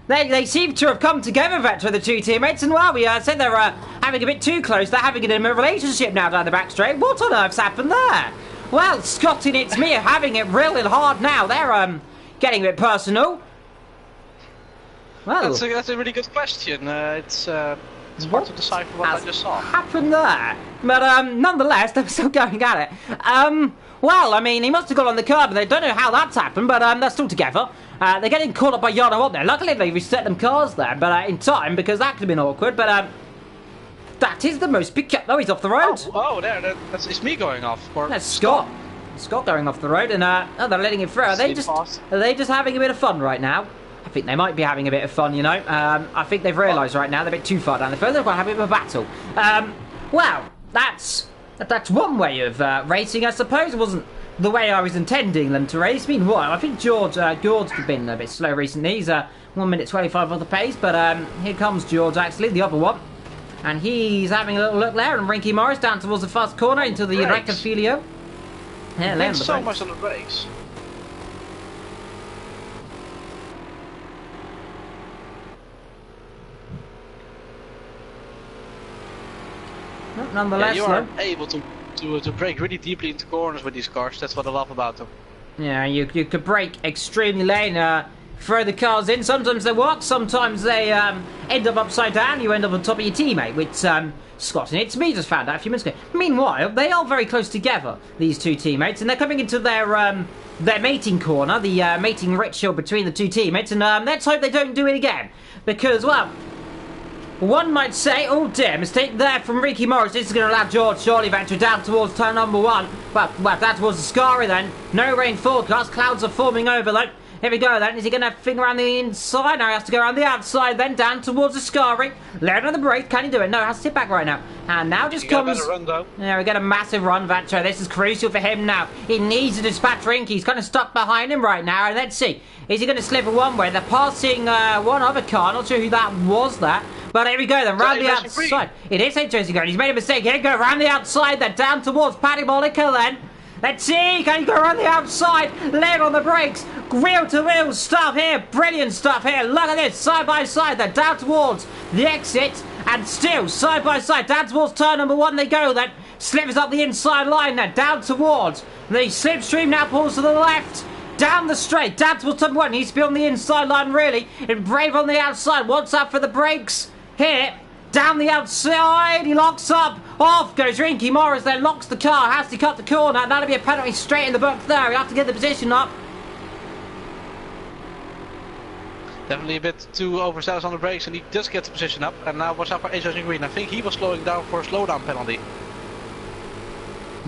they seem to have come together, Vector, the two teammates, and well, we said they're having a bit too close. They're having an intimate relationship now down the back straight. What on earth's happened there? Well, Scott and It's Me are having it really hard now. They're getting a bit personal. Well, that's a really good question. It's hard to decipher what I just saw. Happened there, but nonetheless, they're still going at it. Well, I mean, he must have got on the curb, and they don't know how that's happened, but they're still together. They're getting caught up by Yano up there. Luckily, they reset them cars there, but in time, because that could have been awkward. But that is the most big. Oh, he's off the road. It's me going off. Or that's Scott. Scott going off the road, and they're letting it through. Are they just having a bit of fun right now? I think they might be having a bit of fun, you know. I think they've realised right now they're a bit too far down the field. They're going to have a bit of a battle. Well, that's one way of racing, I suppose. It wasn't the way I was intending them to race. Meanwhile, I think George's been a bit slow recently. He's 1 minute 25 off the pace, but here comes George, actually, the other one. And he's having a little look there, and Rinky Morris down towards the first corner into the Recafilio. Yeah, thanks so much on the brakes. Nonetheless, you are able to brake really deeply into corners with these cars. That's what I love about them. Yeah, you could brake extremely late, throw the cars in. Sometimes they work, sometimes they end up upside down. You end up on top of your teammate, which Scott and It's Me just found out a few minutes ago. Meanwhile, they are very close together, these two teammates, and they're coming into their mating corner, the mating ritual between the two teammates, and let's hope they don't do it again, because, well, one might say, oh dear, mistake there from Ricky Morris. This is going to allow George surely venture down towards turn number 1. Well, that was the Scary then. No rain forecast, clouds are forming over though. Here we go then. Is he going to finger around the inside? Now he has to go around the outside then, down towards the Scary. Let on the brake. Can he do it? No, he has to sit back right now. And now just comes... Run, though. Yeah, we get a massive run, Vacho. This is crucial for him now. He needs to dispatch Rinky. He's kind of stuck behind him right now. And let's see. Is he going to slip one way? They're passing one other car. Not sure who that was there. But here we go then, round the outside. It is Chasing Green. He's made a mistake here. Go around the outside then, down towards Paddy Mollica then. Let's see, can he go around the outside? Lay on the brakes. Wheel to wheel stuff here. Brilliant stuff here. Look at this, side by side. They're down towards the exit. And still, side by side, down towards turn number 1 they go then. Slips up the inside line then, down towards the slipstream. Now pulls to the left. Down the straight, down towards turn 1. Needs to be on the inside line, really. And Brave on the outside. What's up for the brakes? Here, down the outside, he locks up. Off goes Rinky Morris, then locks the car, has to cut the corner. That'll be a penalty straight in the book there. He'll have to get the position up. Definitely a bit too overzealous on the brakes, and he does get the position up. And now what's up for Chasing Green? I think he was slowing down for a slowdown penalty.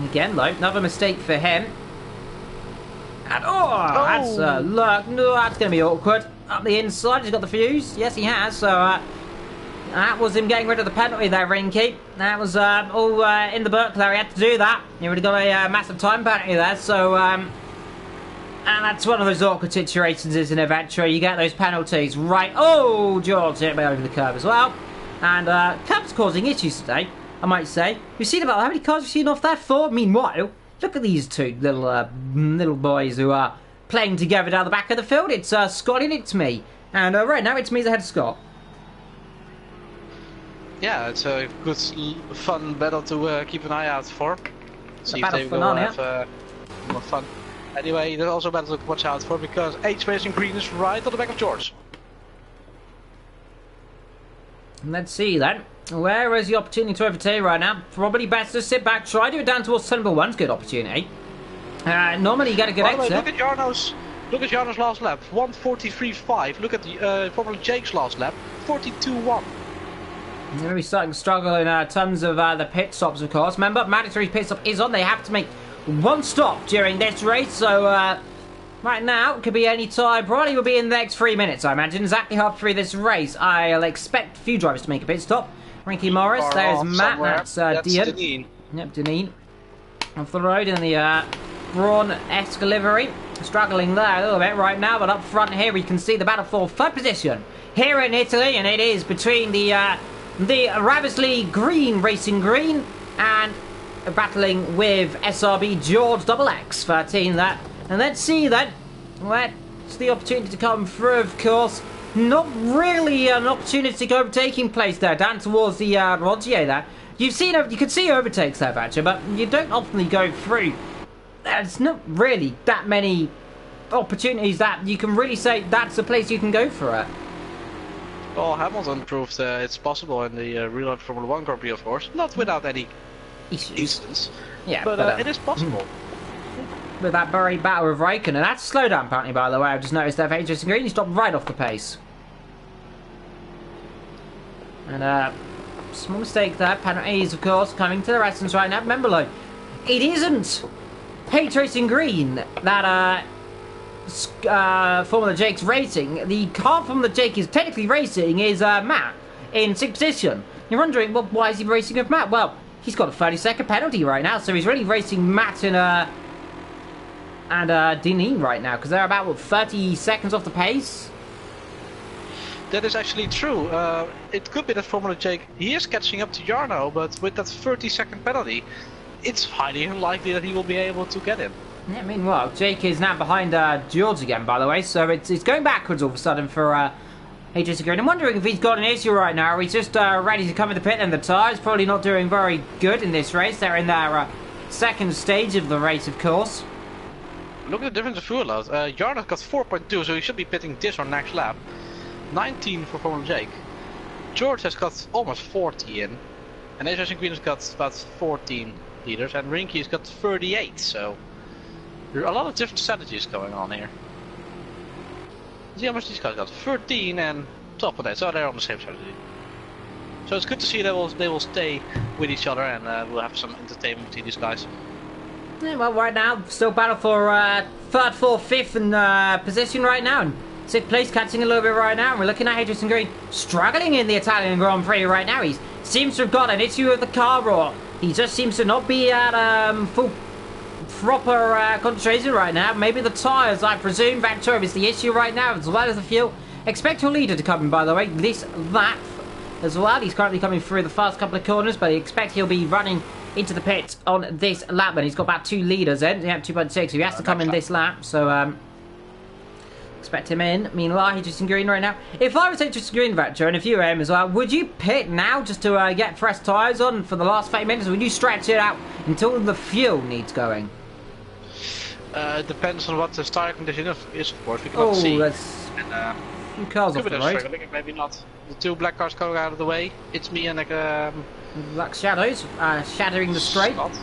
Again, though, another mistake for him. And that's look, no, that's going to be awkward. Up the inside, he's got the fuse. Yes, he has. So, that was him getting rid of the penalty there, Rinky. That was all in the book there. He had to do that. He would have got a massive time penalty there. So, and that's one of those awkward situations, isn't it, Vetro? You get those penalties, right? Oh, George hit me over the curb as well. And Cup's causing issues today, I might say. We've seen about how many cars we've seen off that for. Meanwhile, look at these two little boys who are playing together down the back of the field. It's Scott and It's Me. And right now, It's Me's ahead of Scott. Yeah, it's a good, fun battle to keep an eye out for. See if they will have more fun. Anyway, there's also a battle to watch out for because H Racing Green is right on the back of George. Let's see then. Where is the opportunity to overtake right now? Probably best to sit back, try to do it down towards turn number 1. Good opportunity. Normally you get a good exit. Look at Jarno's last lap, 1:43.5. Look at the probably Jake's last lap, 42.1. They're going to be starting to struggle in terms of the pit stops, of course. Remember, mandatory pit stop is on. They have to make one stop during this race. So, right now, it could be any time. Probably will be in the next 3 minutes, I imagine. Exactly half through this race. I'll expect a few drivers to make a pit stop. Rinky Morris, there's Matt, that's Dean. Yep, Deneen. Off the road in the Braun-esque livery. Struggling there a little bit right now, but up front here we can see the battle for third position here in Italy, and it is between the the Ravisley Green Racing Green, and battling with SRB George XX13 that. And let's see then, what's the opportunity to come through, of course. Not really an opportunity to overtaking place there, down towards the Rogier there. You can see overtakes there, Thatcher, but you don't often go through. There's not really that many opportunities that you can really say that's the place you can go for it. Well, Hamilton proved it's possible in the real-life Formula 1 Grand Prix, of course. Not without any instance. Yeah, but it is possible. With that buried battle of Raikkonen. That's a slowdown, apparently, by the way. I've just noticed there for Adrian Green. He stopped right off the pace. And, small mistake there. Penalties, of course, coming to the residents right now. Remember, though, it isn't H Racing Green that, Formula Jake's racing. The car Formula Jake is technically racing is Matt in 6th position. You're wondering, well, why is he racing with Matt? Well, he's got a 30-second penalty right now, so he's really racing Matt and Dineen right now, because they're about, what, 30 seconds off the pace? That is actually true. It could be that Formula Jake, he is catching up to Jarno, but with that 30-second penalty, it's highly unlikely that he will be able to get him. Yeah, meanwhile, Jake is now behind George again, by the way, so it's going backwards all of a sudden for HSC Green. I'm wondering if he's got an issue right now, or he's just ready to come in the pit, and the tyres probably not doing very good in this race. They're in their second stage of the race, of course. Look at the difference of fuel load. Jarno's got 4.2, so he should be pitting this on next lap. 19 for Formula Jake. George has got almost 40 in, and HSC Green has got about 14 liters, and Rinky's got 38, so there are a lot of different strategies going on here. See how much these guys got? 13 and 12.8, so they're on the same strategy. So it's good to see they will stay with each other, and we'll have some entertainment between these guys. Yeah, well, right now, still battle for 3rd, 4th, 5th position right now. And 6th place catching a little bit right now. And we're looking at Adrian Green struggling in the Italian Grand Prix right now. He seems to have got an issue with the car, or he just seems to not be at full proper concentration right now. Maybe the tyres, I presume. Vector is the issue right now, as well as the fuel. Expect your leader to come in, by the way, this lap as well. He's currently coming through the first couple of corners, but I expect he'll be running into the pit on this lap. And he's got about 2 leaders in. Yeah, 2.6, so he has to come in this lap. So, expect him in. Meanwhile, he's just in green right now. If I was just green, Vector, and if you were him as well, would you pit now just to get fresh tyres on for the last 30 minutes? Or would you stretch it out until the fuel needs going? It depends on what the tyre condition is, of course. We cannot see. That's a few cars off the road. Maybe not. The 2 black cars going out of the way. It's me and like black shadows shadowing the straight. Scott.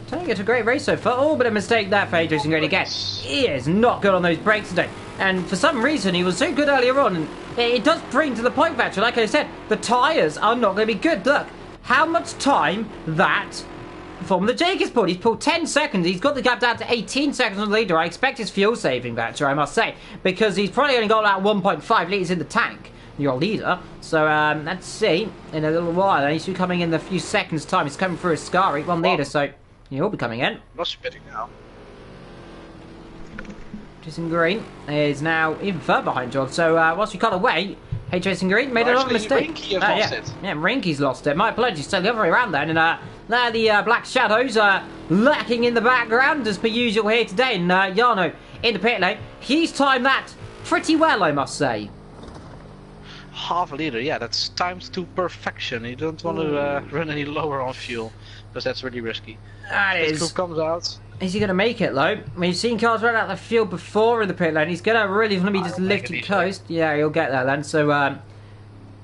Turning it a great race so far. Oh, but a mistake there for Adrian Green again. He is not good on those brakes today. And for some reason, he was so good earlier on. And it does bring to the point, actually, like I said, the tyres are not going to be good. Look, how much time that Formula Jake has pulled. He's pulled 10 seconds. He's got the gap down to 18 seconds on the leader. I expect his fuel saving, Batcher, I must say, because he's probably only got about 1.5 litres in the tank, your leader. So, let's see in a little while. And he should be coming in a few seconds' time. He's coming through a Scari, 1 litre, so he'll be coming in. Not spitting now. Jason Green is now even further behind George. So, whilst we cut away, hey, Jason Green made a lot of mistakes. Rinky has lost it. Yeah, Rinky's lost it. My apologies. So the other way around then. And there the Black Shadows lacking in the background as per usual here today. And Jarno in the pit lane. He's timed that pretty well, I must say. Half a litre, yeah, that's timed to perfection. You don't want to run any lower on fuel, because that's really risky. That is. This comes out. Is he going to make it, though? We've seen cars run out of the field before in the pit lane. He's going to really want to be just lifted coast. Yeah, he'll get there then. So,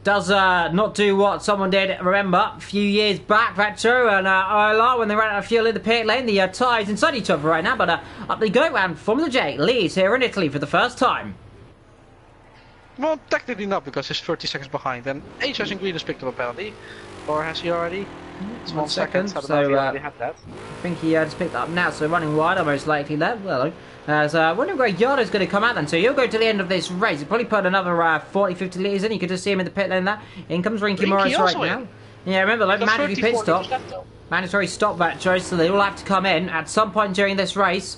does not do what someone did, remember, a few years back, Retro and ILR, when they ran out of fuel in the pit lane. The tyres inside each other right now, but up they go, and Formula J leads here in Italy for the first time. Well, technically not, because he's 30 seconds behind, and H Racing Green has picked up a penalty. Or has he already? It's 1 second, so he already had that. I think he just picked that up now, so running wider most likely there. Well, I wonder where Yardo's going to come out then. So he'll go to the end of this race. He'll probably put another 40-50 litres in. You could just see him in the pit lane there. In comes Rinky Morris right now. Yeah, remember, like, mandatory pit stop. Mandatory stop that choice, so they all have to come in at some point during this race.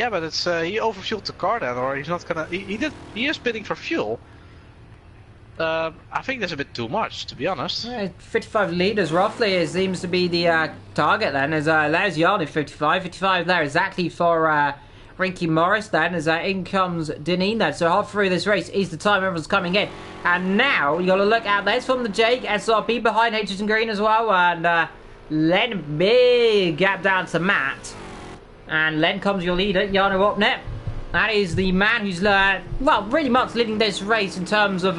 Yeah, but it's he overfueled the car then, or he's not gonna. He is bidding for fuel. I think that's a bit too much, to be honest. 55 litres roughly it seems to be the target then, as there's Jan 55 there exactly for Rinky Morris then, as in comes Deneen then. So half through this race is the time everyone's coming in. And now you got to look out, there's from the Jake, SRP behind H's and Green as well, and Len, big gap down to Matt. And Len comes your leader, Jarno Opnet. That is the man who's, well, really much leading this race in terms of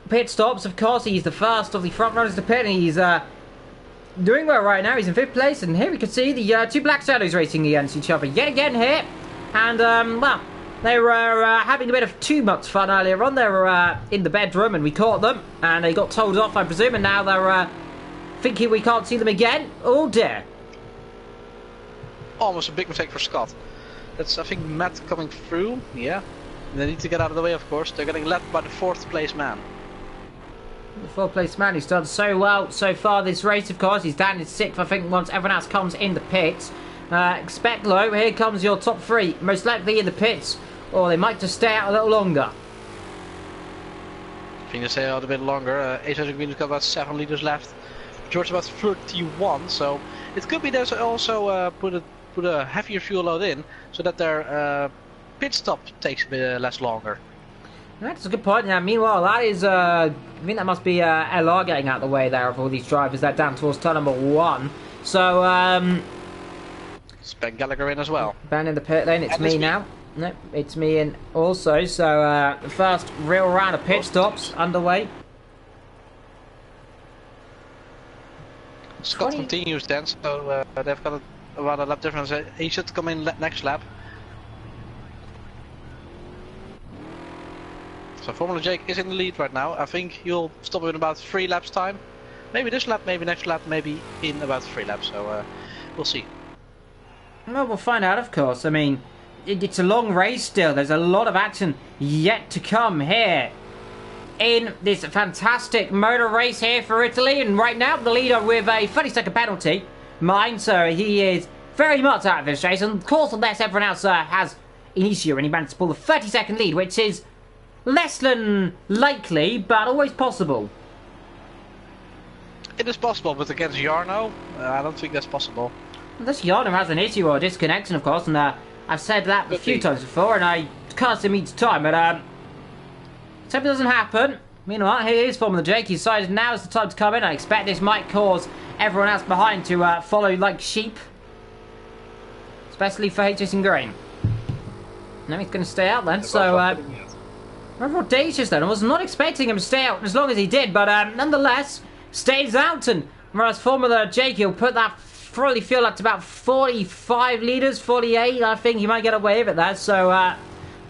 pit stops. Of course, he's the first of the front runners to pit, and he's doing well right now. He's in 5th place, and here we can see the two Black Shadows racing against each other yet again here. And, well, they were having a bit of too much fun earlier on. They were in the bedroom, and we caught them, and they got told off, I presume, and now they're thinking we can't see them again. Oh, dear. Almost a big mistake for Scott. That's, I think, Matt coming through. Yeah. They need to get out of the way, of course. They're getting left by the 4th place man. The 4th place man who's done so well so far this race, of course. He's down in 6th, I think, once everyone else comes in the pits. Expect low. Here comes your top 3. Most likely in the pits. Or they might just stay out a little longer. I think they stay out a bit longer. H's Green's got about 7 litres left. George about 31, so it could be there's also put a heavier fuel load in, so that their pit stop takes a bit less longer. That's a good point. Now, meanwhile, that is, I think that must be LR getting out of the way there of all these drivers. They're down towards turn number 1. So, it's Ben Gallagher in as well. Ben in the pit lane. It's me now. Nope, it's me in also. So, the first real round of pit stops underway. Scott continues then, so they've got about a lap difference. He should come in next lap. So Formula Jake is in the lead right now. I think he'll stop in about 3 laps time. Maybe this lap, maybe next lap, maybe in about 3 laps. So we'll see. Well, we'll find out, of course. I mean, it's a long race still. There's a lot of action yet to come here in this fantastic motor race here for Italy. And right now, the leader with a 30-second penalty. Mine, so he is very much out of this race. And of course, unless everyone else has Inicio, and he managed to pull the 30-second lead, which is less than likely, but always possible. It is possible, but against Jarno, I don't think that's possible. Unless Jarno has an issue or a disconnection, of course, and I've said that a few times before, and I cursed him each time, but so if it doesn't happen. Meanwhile, here is Formula Jake. He decided now is the time to come in. I expect this might cause everyone else behind to follow like sheep, especially for HS and Green. No, he's going to stay out then, so rather audacious then. I was not expecting him to stay out as long as he did, but nonetheless, stays out. And whereas Formula Jake, he'll put that probably feel like to about 45 litres, 48, I think he might get away with it there. So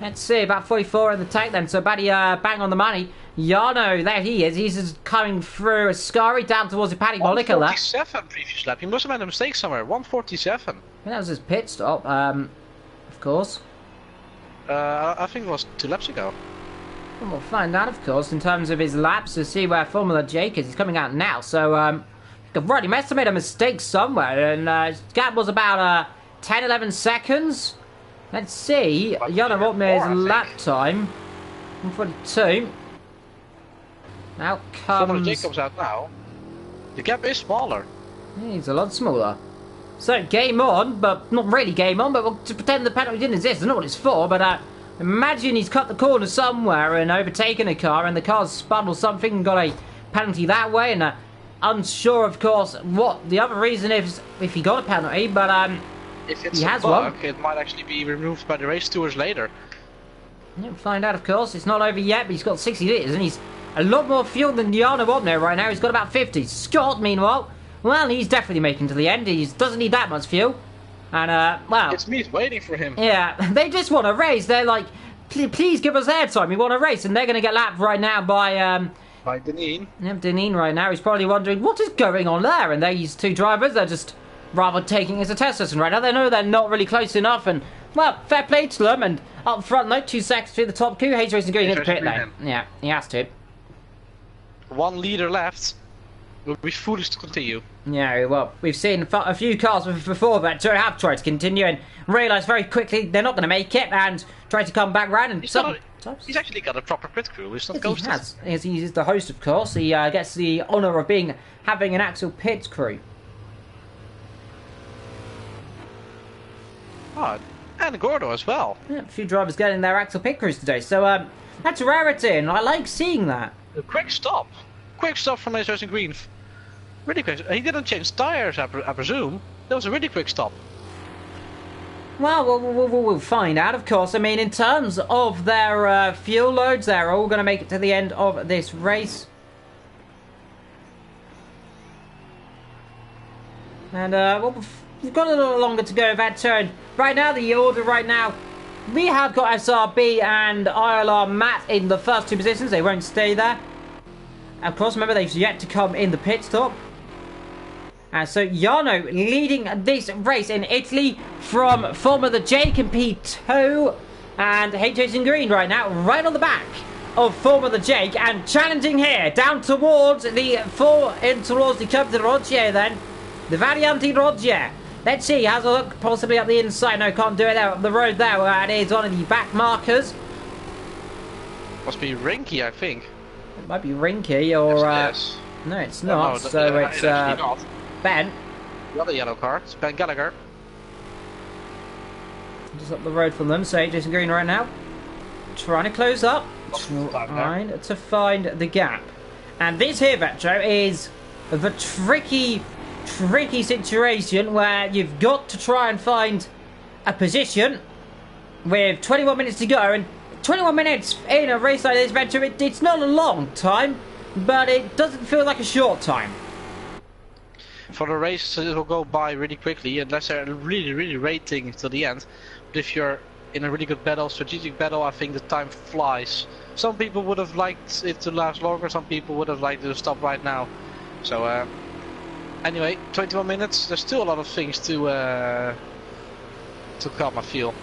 let's see, about 44 in the tank then. So Paddy bang on the money. Jarno, there he is. He's just coming through a scurry down towards the Paddy Mollica there. 147 previous lap. He must have made a mistake somewhere. 147. That was his pit stop, of course. I think it was 2 laps ago. Well, we'll find out, of course, in terms of his laps to see where Formula Jake is. He's coming out now, so right, he must have made a mistake somewhere, and his gap was about 10, 11 seconds. Let's see, Jarno Opner's lap time, 142. Now comes... Formula Jake comes out now. The gap is smaller. He's a lot smaller. So, game on, but not really game on, but we'll to pretend the penalty didn't exist. I don't know what it's for, but imagine he's cut the corner somewhere and overtaken a car, and the car's spun or something and got a penalty that way, and unsure, of course, what the other reason is if he got a penalty, but if it's he has bug, one. It might actually be removed by the race stewards later. We'll find out, of course. It's not over yet, but he's got 60 litres, and he's a lot more fuel than Jarno Opner right now. He's got about 50. Scott, meanwhile, well, he's definitely making to the end. He doesn't need that much fuel. And, well... It's me waiting for him. Yeah, they just want a race. They're like, please give us airtime. We want a race. And they're going to get lapped right now by Deneen. Yeah, Deneen right now. He's probably wondering, what is going on there? And these two drivers, they're just rather taking it as a test lesson right now. They know they're not really close enough. And, well, fair play to them. And up front, though, 2 seconds through the top queue. Hayes Racing Green in the pit lane. Yeah, he has to. 1 leader left. It would be foolish to continue. Yeah, well, we've seen a few cars before that have tried to continue and realised very quickly they're not going to make it and try to come back round. And he's actually got a proper pit crew. He's not ghosted. He has. He's the host, of course. He gets the honour of having an actual pit crew. Oh, and Gordo as well. Yeah, a few drivers getting their actual pit crews today. So that's a rarity, and I like seeing that. A quick stop. Quick stop from Ace Racing Green. Really quick. He didn't change tires, I presume. That was a really quick stop. Well, we'll find out, of course. I mean, in terms of their fuel loads, they're all going to make it to the end of this race. And, well, we've got a little longer to go, that turn. Right now, the order right now, we have got SRB and ILR Matt in the first two positions. They won't stay there. Of course, remember, they've yet to come in the pit stop. And so Jarno leading this race in Italy from Formula J and P2 and HH in green right now, right on the back of Formula J and challenging here down towards the towards the Curve de Rogier then. The Variante Rogier. Let's see, has a look possibly up the inside. No, can't do it there up the road there where it is one of the back markers. Must be Rinky, I think. It might be Rinky or yes. No, it's not. No, so it's not. Ben. The other yellow car, it's Ben Gallagher. Just up the road from them, so Jason Green right now. Trying to close up. Trying to find the gap. And this here, Vetro, is the tricky situation where you've got to try and find a position with 21 minutes to go. And 21 minutes in a race like this, Vetro, it's not a long time, but it doesn't feel like a short time. For the race, it will go by really quickly unless they're really racing to the end. But if you're in a really good battle, strategic battle, I think the time flies. Some people would have liked it to last longer, some people would have liked it to stop right now. So anyway, 21 minutes, there's still a lot of things to come, I feel.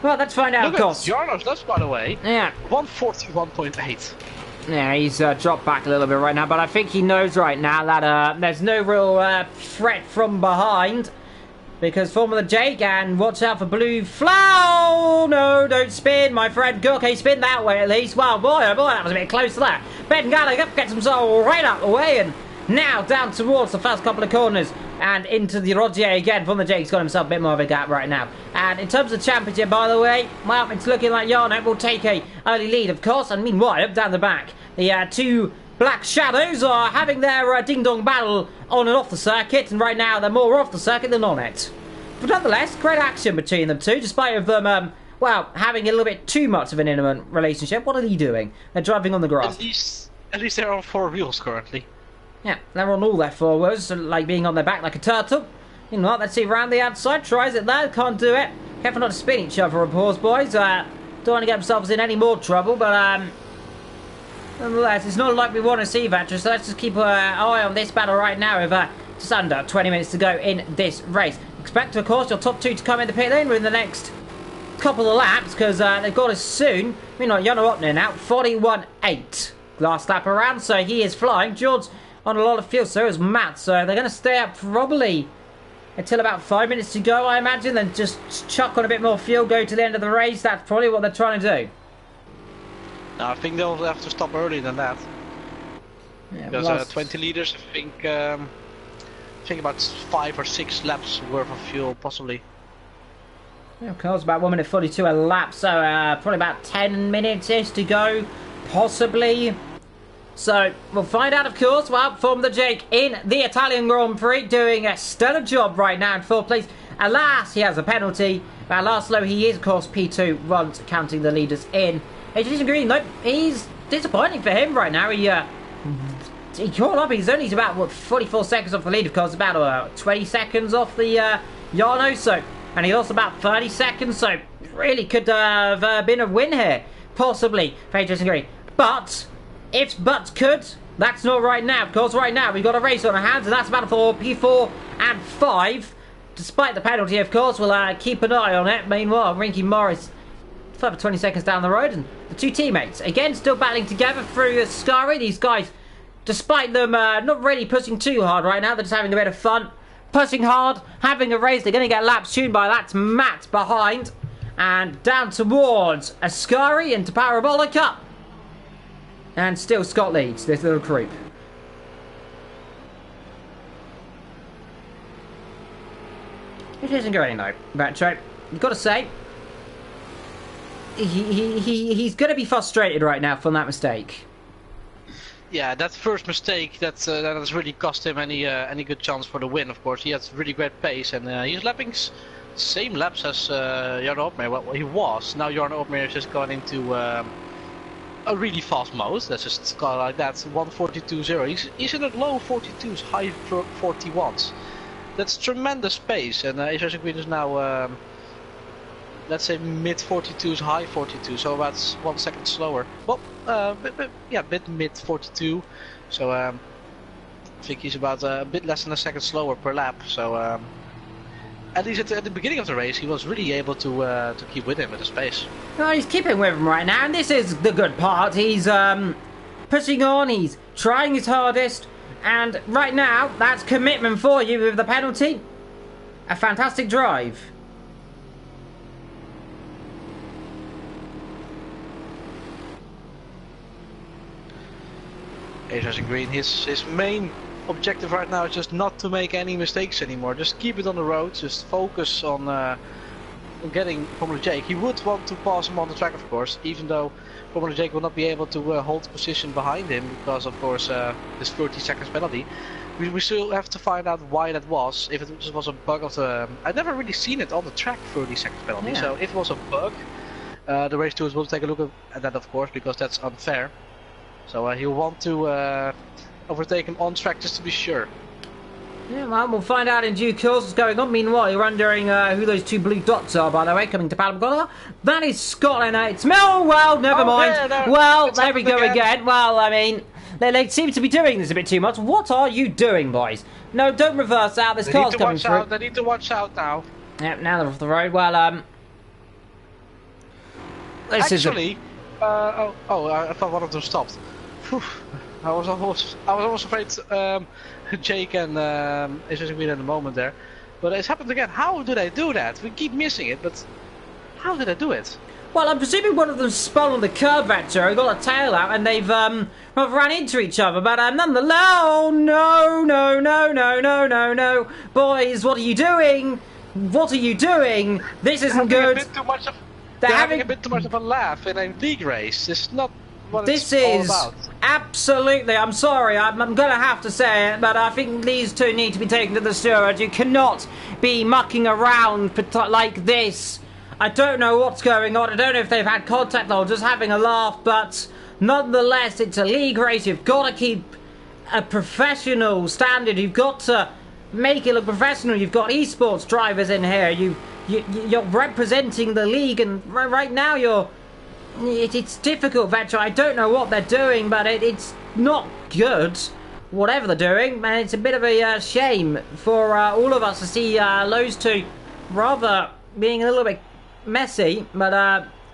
Well, let's find out, Look of course. Jarno's left, by the way. Yeah. 141.8. Yeah, he's dropped back a little bit right now, but I think he knows right now that there's no real threat from behind. Because Formula Jake, and watch out for blue flow. No, don't spin, my friend. Okay, spin that way at least. Wow, boy, oh boy, that was a bit close to that. Ben Gallagher gets himself right out the way, and now down towards the first couple of corners and into the Rogier again. Formula Jake's got himself a bit more of a gap right now. And in terms of the championship, by the way, well, it's looking like Jarno will take a early lead, of course. And meanwhile, up down the back, the two Black Shadows are having their ding-dong battle on and off the circuit, and right now they're more off the circuit than on it. But nonetheless, great action between them two, despite of them, well, having a little bit too much of an intimate relationship. What are they doing? They're driving on the grass. At least they're on four wheels currently. Yeah, they're on all their four wheels, so like being on their back like a turtle. You know what, let's see, around the outside, tries it there, can't do it. Careful not to spin each other, of course, boys. Don't want to get themselves in any more trouble, but, nonetheless, it's not like we want to see that, so let's just keep an eye on this battle right now with just under 20 minutes to go in this race. Expect, of course, your top two to come in the pit lane within the next couple of laps, because they've got us soon. Meanwhile, Jarno up there now, 41.8 last lap around, so he is flying. George on a lot of fuel, so is Matt, so they're going to stay up probably until about 5 minutes to go, I imagine, then just chuck on a bit more fuel, go to the end of the race. That's probably what they're trying to do. No, I think they'll have to stop earlier than that. Yeah, because 20 liters, I think about 5 or 6 laps worth of fuel, possibly. Yeah, of course, about 1 minute 42 a lap, so probably about 10 minutes-ish to go, possibly. So, we'll find out, of course. Well, Formula Jake in the Italian Grand Prix, doing a stellar job right now in 4th place. Alas, he has a penalty. Laszlo, he is, of course, P2, runs counting the leaders in. HJ Green, though, he's disappointing for him right now. He caught up. He's only about, what, 44 seconds off the lead, of course, about 20 seconds off the Jarno, so, and he lost about 30 seconds, so really could have been a win here, possibly, for HJ Green. But if but could, that's not right now. Of course, right now we've got a race on our hands, and that's battle for P4 and 5. Despite the penalty, of course, we'll keep an eye on it. Meanwhile, Rinky Morris further 20 seconds down the road, and the two teammates again still battling together through Scary. These guys despite them not really pushing too hard right now, they're just having a bit of fun. Pushing hard, having a race, they're going to get laps tuned by that's Matt behind. And down towards Ascari into Parabolica. And still Scott leads this little group. It isn't going though, Retro. You've got to say, he's going to be frustrated right now from that mistake. Yeah, that first mistake that has really cost him any good chance for the win. Of course, he has really great pace, and he's lapping same laps as Jarno Opmeer. Well, he was. Now Jarno Opmeer has just gone into a really fast mode. Let's just call it like that. 1:42.0. He's in the low 42s, high 41s. That's tremendous pace, and Esports Green is now, let's say, mid 42s, high 42, so about 1 second slower. Well, bit mid 42. So I think he's about a bit less than a second slower per lap. So at least at the beginning of the race, he was really able to keep with him at his pace. Well, he's keeping with him right now, and this is the good part. He's pushing on. He's trying his hardest. And right now, that's commitment for you with the penalty. A fantastic drive. Esports Green, his main objective right now is just not to make any mistakes anymore. Just keep it on the road. Just focus on getting Formula Jake. He would want to pass him on the track, of course, even though Formula Jake will not be able to hold position behind him because, of course, this 30 seconds penalty. We still have to find out why that was. If it just was a bug of the... I've never really seen it on the track, 30 seconds penalty. Yeah. So if it was a bug, the race stewards will take a look at that, of course, because that's unfair. So he'll want to overtake him on track just to be sure. Yeah, well, we'll find out in due course what's going on. Meanwhile, you're wondering who those two blue dots are, by the way, coming to Palabgola. That is Scotland. It's Mel. Well, never mind. Well, there we go again. Well, I mean, they seem to be doing this a bit too much. What are you doing, boys? No, don't reverse out. This car's coming through. They need to watch out now. Yep, now they're off the road. Well, this actually, I thought one of them stopped. Whew. I was almost afraid Jake and Esports Green in the moment there, but it's happened again. How do they do that? We keep missing it, but how did they do it? Well, I'm presuming one of them spun on the curb vector, got a tail out, and they've ran into each other. But nonetheless, oh, no, boys, what are you doing? What are you doing? This isn't good. They're having a bit too much of a laugh in a league race. It's not. This is absolutely, I'm sorry, I'm going to have to say it, but I think these two need to be taken to the stewards. You cannot be mucking around like this. I don't know what's going on. I don't know if they've had contact or just having a laugh, but nonetheless, it's a league race. You've got to keep a professional standard. You've got to make it look professional. You've got esports drivers in here. You're representing the league, and right now it's difficult, Vetcher. I don't know what they're doing, but it's not good, whatever they're doing, and it's a bit of a shame for all of us to see those two rather being a little bit messy, but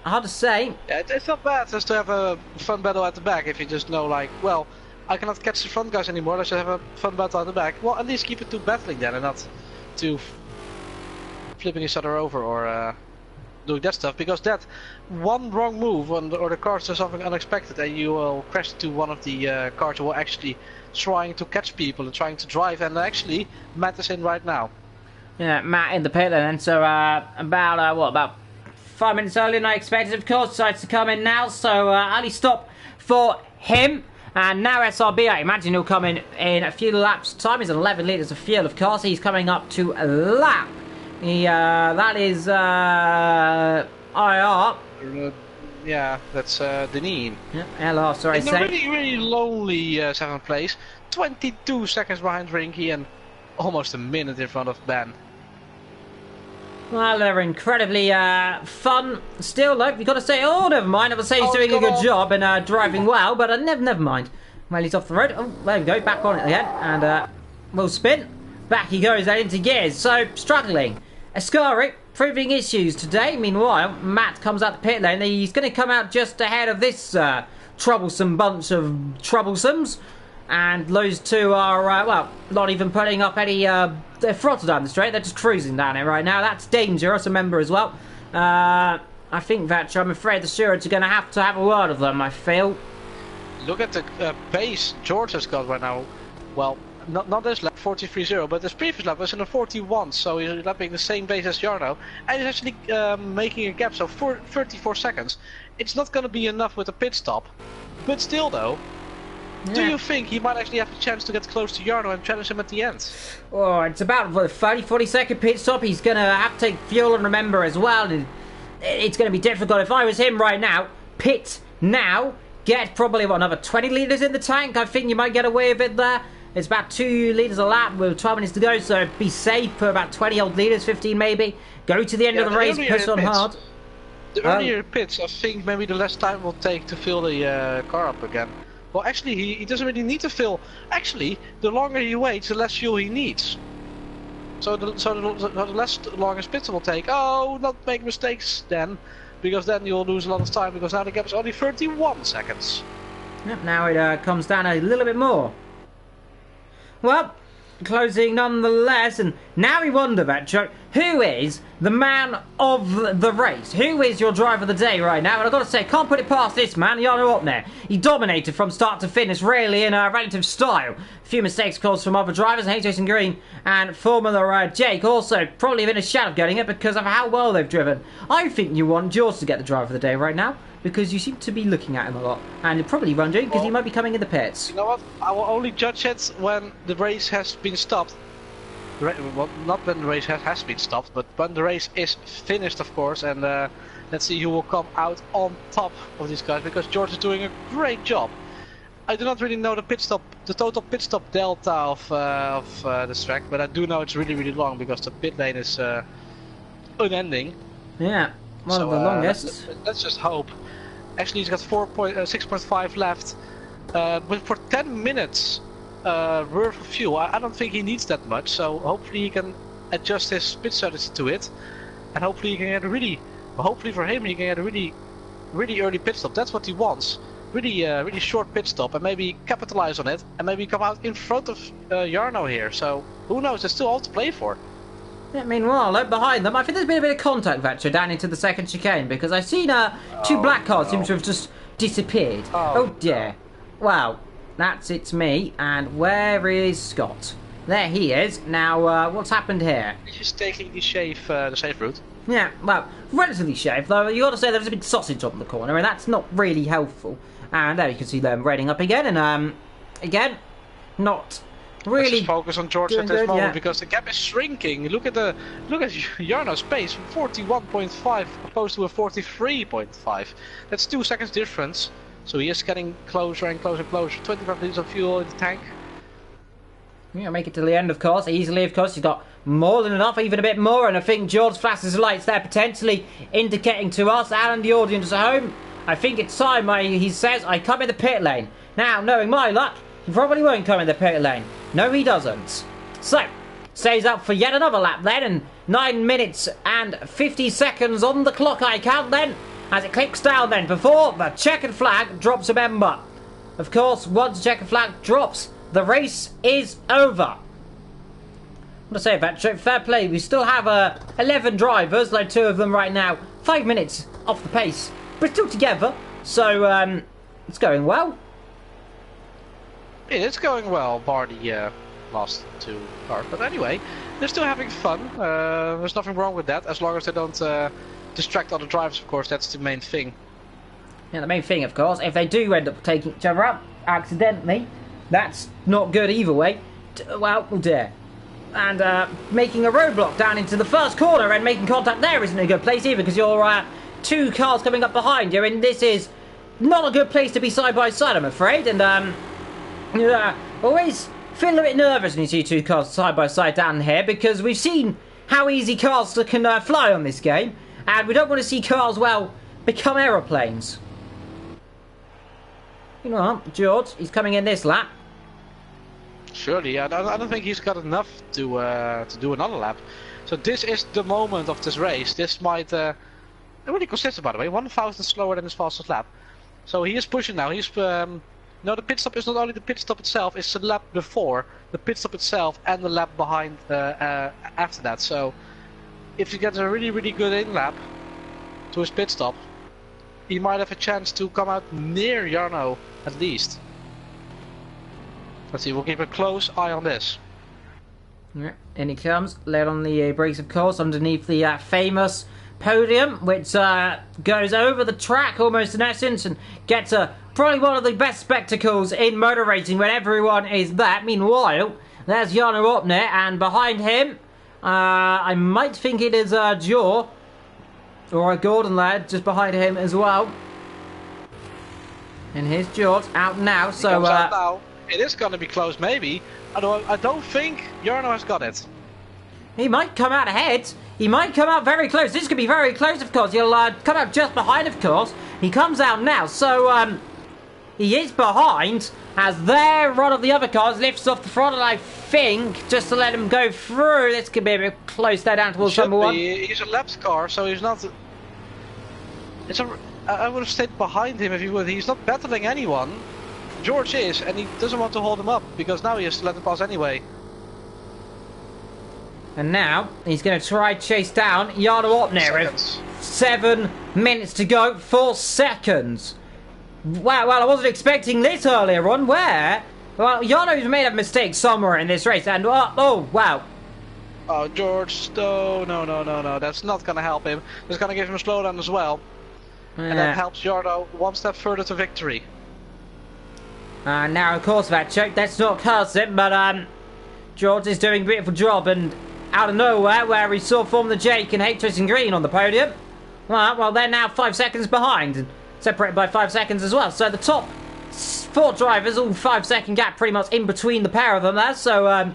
hard to say. Yeah, it's not bad just to have a fun battle at the back if you just know, like, well, I cannot catch the front guys anymore, let's just have a fun battle at the back. Well, at least keep it to battling then and not to flipping each other over or doing that stuff, because that one wrong move or the cars do something unexpected and you will crash into one of the cars who are actually trying to catch people and trying to drive, and actually Matt is in right now. Yeah, Matt in the pit lane, and so about 5 minutes earlier than I expected, of course, decides to come in now, so early stop for him. And now SRB, I imagine he'll come in a few laps time. He's 11 litres of fuel, of course. He's coming up to a lap. That is IR. Yeah, that's Deneen. Yeah, LR, sorry. In a really, really lonely 7th place. 22 seconds behind Rinky and almost a minute in front of Ben. Well, they're incredibly fun. Still, though, you've got to say, oh, never mind. I would say he's doing a good job and driving well, but never mind. Well, he's off the road. Oh, there we go, back on it again. And we'll spin. Back he goes then into gears. So, struggling. Ascari proving issues today. Meanwhile, Matt comes out the pit lane. He's going to come out just ahead of this troublesome bunch of troublesomes. And those two are, well, not even putting up any throttle down the straight. They're just cruising down it right now. That's dangerous, remember, as well. I think that I'm afraid the stewards are going to have a word of them, I feel. Look at the pace George has got right now. Well, not this lap, 43.0, but this previous lap was in a 41, so he's lapping the same pace as Jarno. And he's actually making a gap, so 34 seconds. It's not going to be enough with a pit stop. But still, though, do you think he might actually have a chance to get close to Jarno and challenge him at the end? Oh, it's about a 30-40 second pit stop. He's going to have to take fuel and remember as well. And it's going to be difficult. If I was him right now, pit now, get probably, what, another 20 litres in the tank. I think you might get away with it there. It's about 2 litres a lap with 12 minutes to go, so be safe for about 20 odd litres, 15 maybe. Go to the end of the race, push on hard. The earlier pits, I think maybe the less time will take to fill the car up again. Well, actually, he doesn't really need to fill. Actually, the longer he waits, the less fuel he needs. So the longest pits will take. Oh, not make mistakes then, because then you'll lose a lot of time, because now the gap is only 31 seconds. Yep, now it comes down a little bit more. Well, closing nonetheless, and now we wonder, Vetro, who is the man of the race? Who is your driver of the day right now? And I've got to say, can't put it past this man, Jarno Opner. He dominated from start to finish, really, in a relative style. A few mistakes caused from other drivers, Jason Green and Formula Jake also probably been a shadow of getting it because of how well they've driven. I think you want George to get the driver of the day right now, because you seem to be looking at him a lot, and you're probably wondering because he might be coming in the pits. You know what? I will only judge it when the race has been stopped. Well, not when the race has been stopped, but when the race is finished, of course. And let's see who will come out on top of these guys, because George is doing a great job. I do not really know the total pit stop delta of this track, but I do know it's really long because the pit lane is unending. Yeah, one of the longest. Let's just hope. Actually, he's got 6.5 left, but for 10 minutes worth of fuel. I don't think he needs that much, so hopefully he can adjust his pit strategy to it, and hopefully he can get hopefully for him he can get a really early pit stop. That's what he wants. Really short pit stop, and maybe capitalize on it, and maybe come out in front of Jarno here. So who knows? There's still all to play for. Yeah, meanwhile, behind them, I think there's been a bit of contact, Vetcher, down into the second chicane, because I've seen two black cars seem to have just disappeared. Oh dear. No. Wow, it's me, and where is Scott? There he is. Now, what's happened here? He's taking the safe route. Yeah, well, relatively safe, though. You got to say there's a big sausage on the corner, and that's not really helpful. And there you can see them raiding up again, and again, not really. Let's just focus on George at this moment, because the gap is shrinking. Look at Jarno's pace, 41.5 opposed to a 43.5. That's 2 seconds difference. So he is getting closer and closer. 25 liters of fuel in the tank. Yeah, make it to the end, of course. Easily, of course. He's got more than enough, even a bit more. And I think George flashes the lights there, potentially indicating to us and the audience at home, I think it's time, he says, I come in the pit lane. Now, knowing my luck, he probably won't come in the pit lane. No, he doesn't. So, stays up for yet another lap then, and 9 minutes and 50 seconds on the clock, I count then, as it clicks down then, before the checkered flag drops a member. Of course, once the checkered flag drops, the race is over. I'm going to say, Patrick, fair play. We still have 11 drivers, like 2 of them right now. 5 minutes off the pace, but still together. So, it's going well. It's going well, bar the last 2 cars. But anyway, they're still having fun. There's nothing wrong with that, as long as they don't distract other drivers, of course. That's the main thing. Yeah, the main thing, of course. If they do end up taking each other up accidentally, that's not good either way. Well, oh dear. And making a roadblock down into the first corner and making contact there isn't a good place either, because you're 2 cars coming up behind you, and this is not a good place to be side by side, I'm afraid. And always feel a bit nervous when you see 2 cars side by side down here, because we've seen how easy cars can fly on this game, and we don't want to see cars, well, become aeroplanes. You know what, George, he's coming in this lap. Surely, I don't think he's got enough to do another lap. So this is the moment of this race. This might really consistent, by the way, 1,000 slower than his fastest lap. So he is pushing now. He's No, the pit stop is not only the pit stop itself, it's the lap before, the pit stop itself and the lap behind after that. So if he gets a really, really good in-lap to his pit stop, he might have a chance to come out near Jarno at least. Let's see, we'll keep a close eye on this. Yeah, in he comes, led on the brakes of course, underneath the famous podium, which goes over the track almost in essence and gets probably one of the best spectacles in motor racing when everyone is there. Meanwhile, there's Jarno Opner, and behind him, I might think it is Jor, or a Gordon lad just behind him as well. And here's George out now, so out now. It is going to be close maybe, although I don't think Jarno has got it. He might come out ahead. He might come out very close. This could be very close, of course. He'll come out just behind, of course. He comes out now, so he is behind. As there, one of the other cars lifts off the front, and I think, just to let him go through, this could be a bit close there down towards number one. He's a lapped car, so he's not... I would have stayed behind him if he would. He's not battling anyone. George is, and he doesn't want to hold him up, because now he has to let him pass anyway. And now, he's going to try to chase down Jarno Opner with 7 minutes to go, 4 seconds. Wow, well, I wasn't expecting this earlier on, where? Well, Jarno's made a mistake somewhere in this race, and oh, wow. Oh, George, no, that's not going to help him. It's going to give him a slowdown as well. Yeah. And that helps Jarno one step further to victory. Now, of course, that choke, that's not curse it, but George is doing a beautiful job, and out of nowhere, where we saw Formula Jake and Haters and Green on the podium, well, they're now 5 seconds behind, and separated by 5 seconds as well. So the top 4 drivers, all 5-second gap pretty much in between the pair of them there, so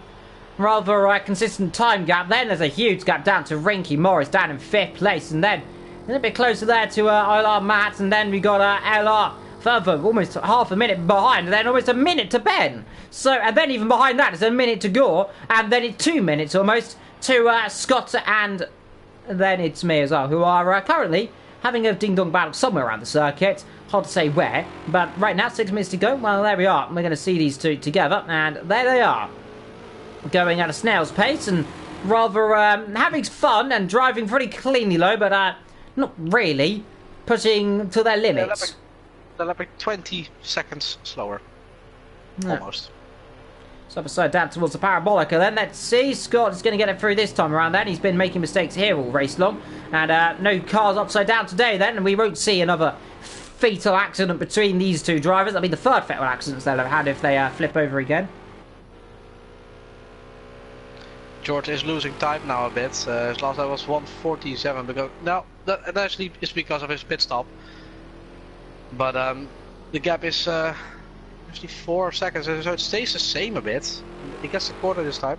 rather a consistent time gap. Then there's a huge gap down to Rinky Morris down in 5th place, and then a little bit closer there to ILR Matt, and then we got LR further, almost half a minute behind, and then almost a minute to Ben. So, and then even behind that, it's a minute to Gore, and then it's 2 minutes almost to Scott, and then it's me as well, who are currently having a ding-dong battle somewhere around the circuit. Hard to say where, but right now, 6 minutes to go. Well, there we are. We're going to see these two together, and there they are. Going at a snail's pace, and rather having fun and driving pretty cleanly low, but not really pushing to their limits. They're like 20 seconds slower. Yeah. Almost. So upside down towards the parabolica then. Let's see. Scott is going to get it through this time around then. He's been making mistakes here all race long. And no cars upside down today then. And we won't see another fatal accident between these two drivers. That'll be the third fatal accident they'll have had if they flip over again. George is losing time now a bit. His last lap was 1:47. Because no, that actually is because of his pit stop. But the gap is actually 4 seconds, so it stays the same a bit. He gets the quarter this time.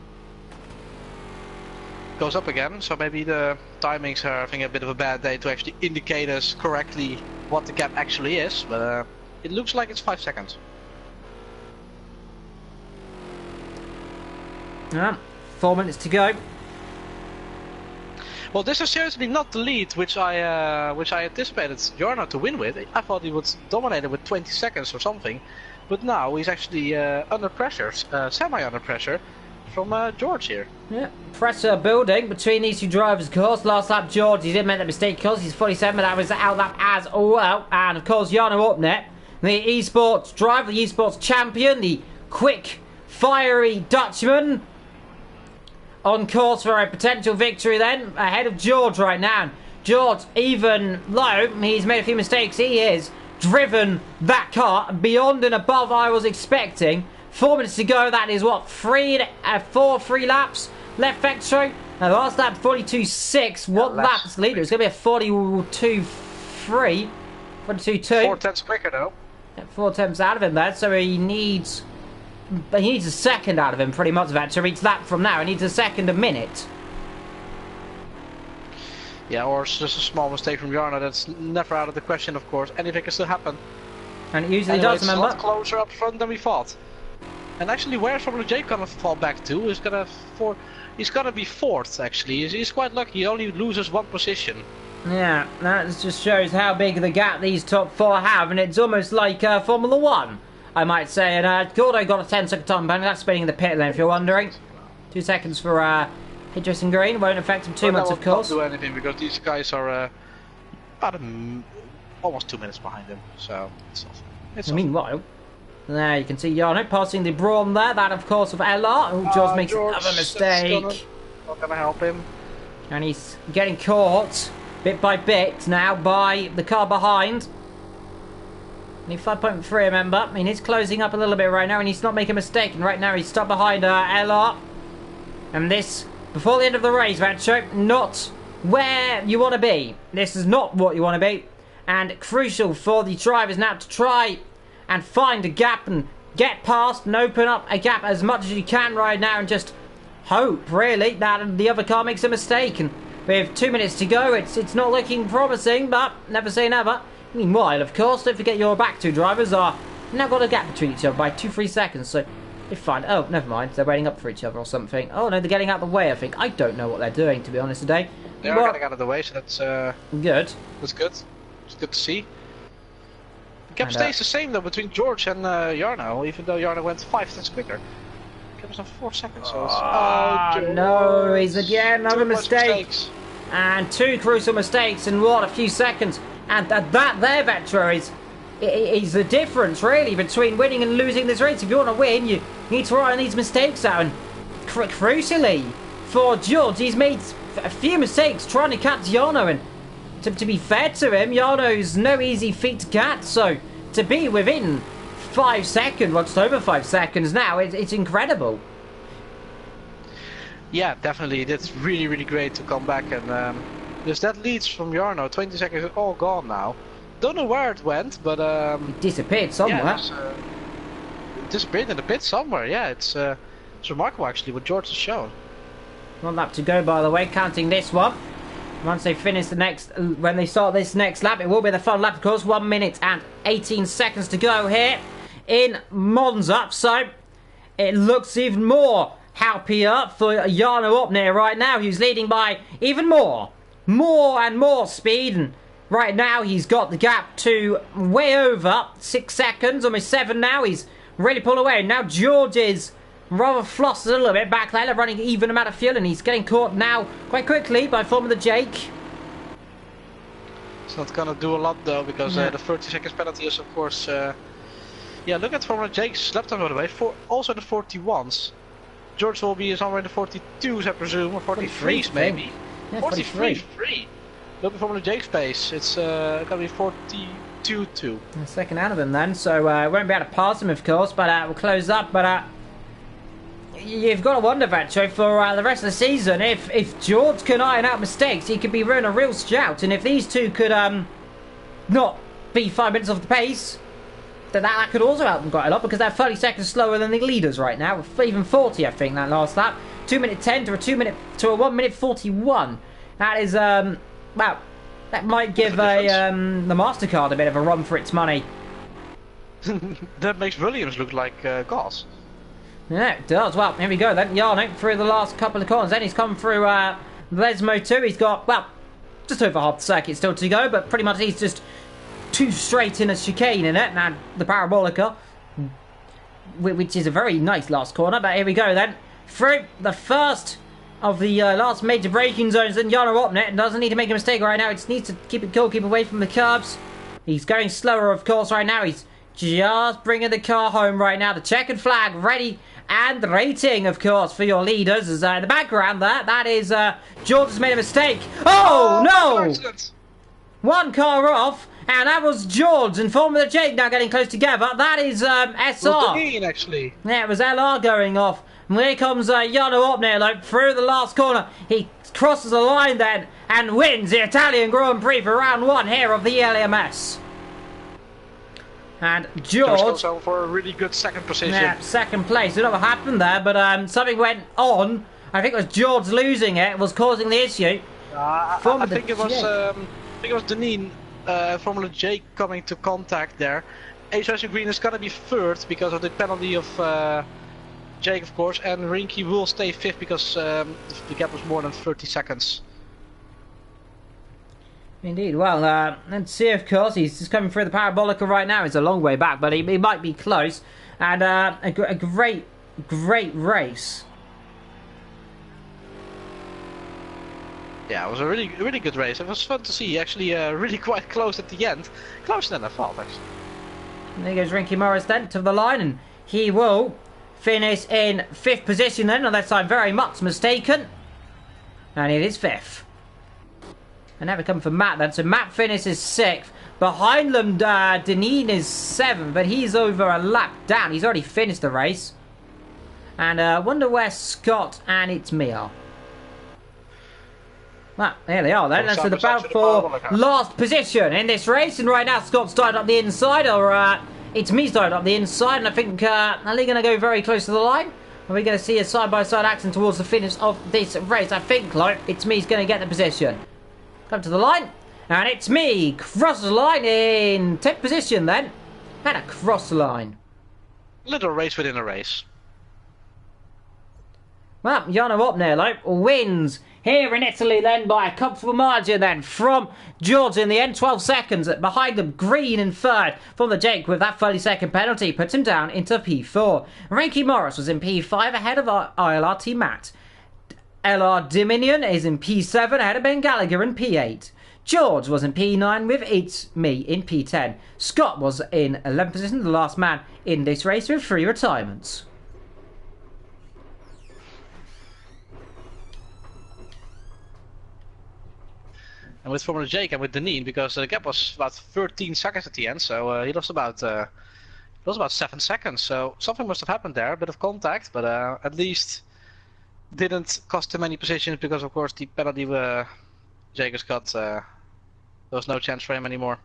Goes up again, so maybe the timings are having a bit of a bad day to actually indicate us correctly what the gap actually is. But it looks like it's 5 seconds. Yeah, 4 minutes to go. Well, this is seriously not the lead which I anticipated Jarno to win with. I thought he would dominate it with 20 seconds or something, but now he's actually under pressure, semi under pressure, from George here. Yeah, pressure building between these two drivers. Of course, last lap George, he did make that mistake because he's 47, but that was out lap as well. And of course, Jarno Opner, the esports driver, the esports champion, the quick, fiery Dutchman, on course for a potential victory then, ahead of George right now. George, even though he's made a few mistakes, he has driven that car beyond and above I was expecting. 4 minutes to go, that is what, 3 laps left Vectro. Now the last lap, 42.6. What lap's leader? It's going to be a 42.3, 42.2. 4 tenths quicker though. 4 tenths out of him there, so he needs a second out of him pretty much that to reach that from now. He needs a second a minute. Yeah, or it's just a small mistake from Jarno. That's never out of the question, of course. Anything can still happen. And it usually does, remember. It's a lot closer up front than we thought. And actually, where's Formula J gonna fall back to? He's gonna be fourth. Actually, he's quite lucky. He only loses 1 position. Yeah, that just shows how big the gap these top 4 have, and it's almost like Formula 1. I might say. And Gordo got a 10-second time penalty. That's spinning in the pit lane, if you're wondering. 2 seconds for Idris and Green. Won't affect him too much, of course. That won't do anything because these guys are about almost 2 minutes behind him. So it's awesome. Meanwhile, there you can see Jarno passing the Brawn there. That, of course, of LR. Oh, George makes another mistake. Not going to help him. And he's getting caught bit by bit now by the car behind. Only 5.3, remember. I mean, he's closing up a little bit right now and he's not making a mistake. And right now he's stuck behind LR. And this, before the end of the race, Vancho, not where you want to be. This is not what you want to be. And crucial for the drivers now to try and find a gap and get past and open up a gap as much as you can right now and just hope, really, that the other car makes a mistake. And with 2 minutes to go, it's not looking promising, but never say never. Meanwhile, of course, don't forget your back two drivers are now got a gap between each other by 2-3 seconds, so they find... Oh, never mind, they're waiting up for each other or something. Oh, no, they're getting out of the way, I think. I don't know what they're doing, to be honest, today. They are getting out of the way, so that's... good. That's good. It's good to see. The gap stays the same, though, between George and Jarno, even though Jarno went 5 seconds quicker. It was on 4 seconds, so it's... no, he's again another mistake. And 2 crucial mistakes in what, a few seconds. And that there, Vetro, is the difference, really, between winning and losing this race. If you want to win, you need to iron these mistakes out. And crucially, for George, he's made a few mistakes trying to catch Jarno. And to be fair to him, Jarno's no easy feat to catch. So to be within 5 seconds, well, just over 5 seconds now, it's incredible. Yeah, definitely. That's really, really great to come back and because that leads from Jarno. 20 seconds is all gone now. Don't know where it went, but it disappeared somewhere. Yeah, it disappeared in the pit somewhere. Yeah, it's remarkable actually what George has shown. 1 lap to go, by the way, counting this one. Once they finish the next, when they start this next lap, it will be the fun lap, of course. 1 minute and 18 seconds to go here in Monza. So it looks even more happier for Jarno up there right now. He's leading by even more and more speed. And right now he's got the gap to way over 6 seconds, almost 7 now. He's really pulled away. Now George is rather flustered a little bit back there, running even amount of fuel, and he's getting caught now quite quickly by Formula Jake. It's not gonna do a lot though, because the 30 seconds penalty is of course yeah, look at Formula Jake's lap time, by the way, also the 41s. George will be somewhere in the 42s, I presume, or 43s maybe. Yeah, 43. Look at Formula Jake's pace. It's gonna be 42-2. Second out of him then, so won't be able to pass him, of course, but we'll close up. But you've got to wonder, Vetro, for the rest of the season, if George can iron out mistakes, he could be running a real shout. And if these two could not be 5 minutes off the pace, then that could also help them quite a lot, because they're 30 seconds slower than the leaders right now, even 40, I think, that last lap. 2 minute 10 to a 1 minute 41. That is well, that might give the MasterCard a bit of a run for its money. That makes Williams look like Goss. Yeah, it does. Well, here we go then. Jarno through the last couple of corners. Then he's come through Lesmo too. He's got, well, just over half the circuit still to go, but pretty much he's just 2 straight in a chicane in it. Now the Parabolica, which is a very nice last corner. But here we go then. Through the first of the last major braking zones, and Jarno up net doesn't need to make a mistake right now. He just needs to keep it cool, keep away from the curbs. He's going slower, of course, right now. He's just bringing the car home right now. The checkered flag ready and the rating, of course, for your leaders is in the background there. That is George has made a mistake. Oh no! 1 car off, and that was George and Formula Jake now getting close together. That is SR. Actually. Yeah, it was LR going off. And here comes Jarno up there, like, through the last corner. He crosses the line then and wins the Italian Grand Prix for round 1 here of the ELMS. And George goes over for a really good second position. Yeah, second place. I don't know what happened there, but something went on. I think it was George losing it was causing the issue. I think it was Deneen, Formula J coming to contact there. H Green is gonna be 3rd because of the penalty of Jake, of course, and Rinky will stay 5th because the gap was more than 30 seconds. Indeed. Well, let's see, of course. He's just coming through the parabolica right now. It's a long way back, but he might be close. And a great race. Yeah, it was a really good race. It was fun to see. Actually, really quite close at the end. Closer than I thought, actually. And there goes Ricky Morris then to the line, and he will finish in 5th position then, unless I'm very much mistaken. And it is 5th. And now we come for Matt then. So Matt finishes 6th. Behind them, Deneen is 7th, but he's over a lap down. He's already finished the race. And I wonder where Scott and it's me are. Well, there they are then. That's the battle for last position in this race. And right now, Scott's started up the inside, or it's me started up the inside. And I think, are they going to go very close to the line? Are we going to see a side-by-side action towards the finish of this race? I think, like, it's me's going to get the position. Come to the line. And it's me. Crosses the line in 10th position then. And across the line. Little race within a race. Well, Jarno Opnelo wins here in Italy then by a comfortable margin then from George in the end. 12 seconds behind them. Green in 3rd from the Jake with that 30-second penalty. Puts him down into P4. Ricky Morris was in P5 ahead of ILRT Matt. LR Dominion is in P7 ahead of Ben Gallagher in P8. George was in P9 with It's Me in P10. Scott was in 11th position, the last man in this race with 3 retirements. And with Formula Jake and with Deneen, because the gap was about 13 seconds at the end, so he lost about 7 seconds. So something must have happened there, a bit of contact, but at least didn't cost him any positions because, of course, the penalty Jacobs got, there was no chance for him anymore.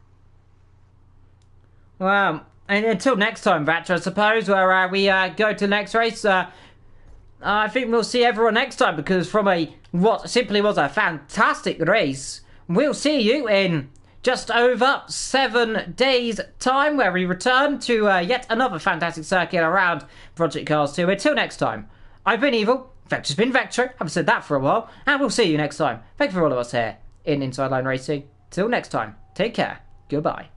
Well, and until next time, Vatch, I suppose, where we go to the next race. I think we'll see everyone next time, because from what simply was a fantastic race, we'll see you in just over 7 days' time, where we return to yet another fantastic circuit around Project Cars 2. Until next time, I've been Evil, Vector's been Vector, haven't said that for a while, and we'll see you next time. Thank you for all of us here in Inside Line Racing. Till next time, take care, goodbye.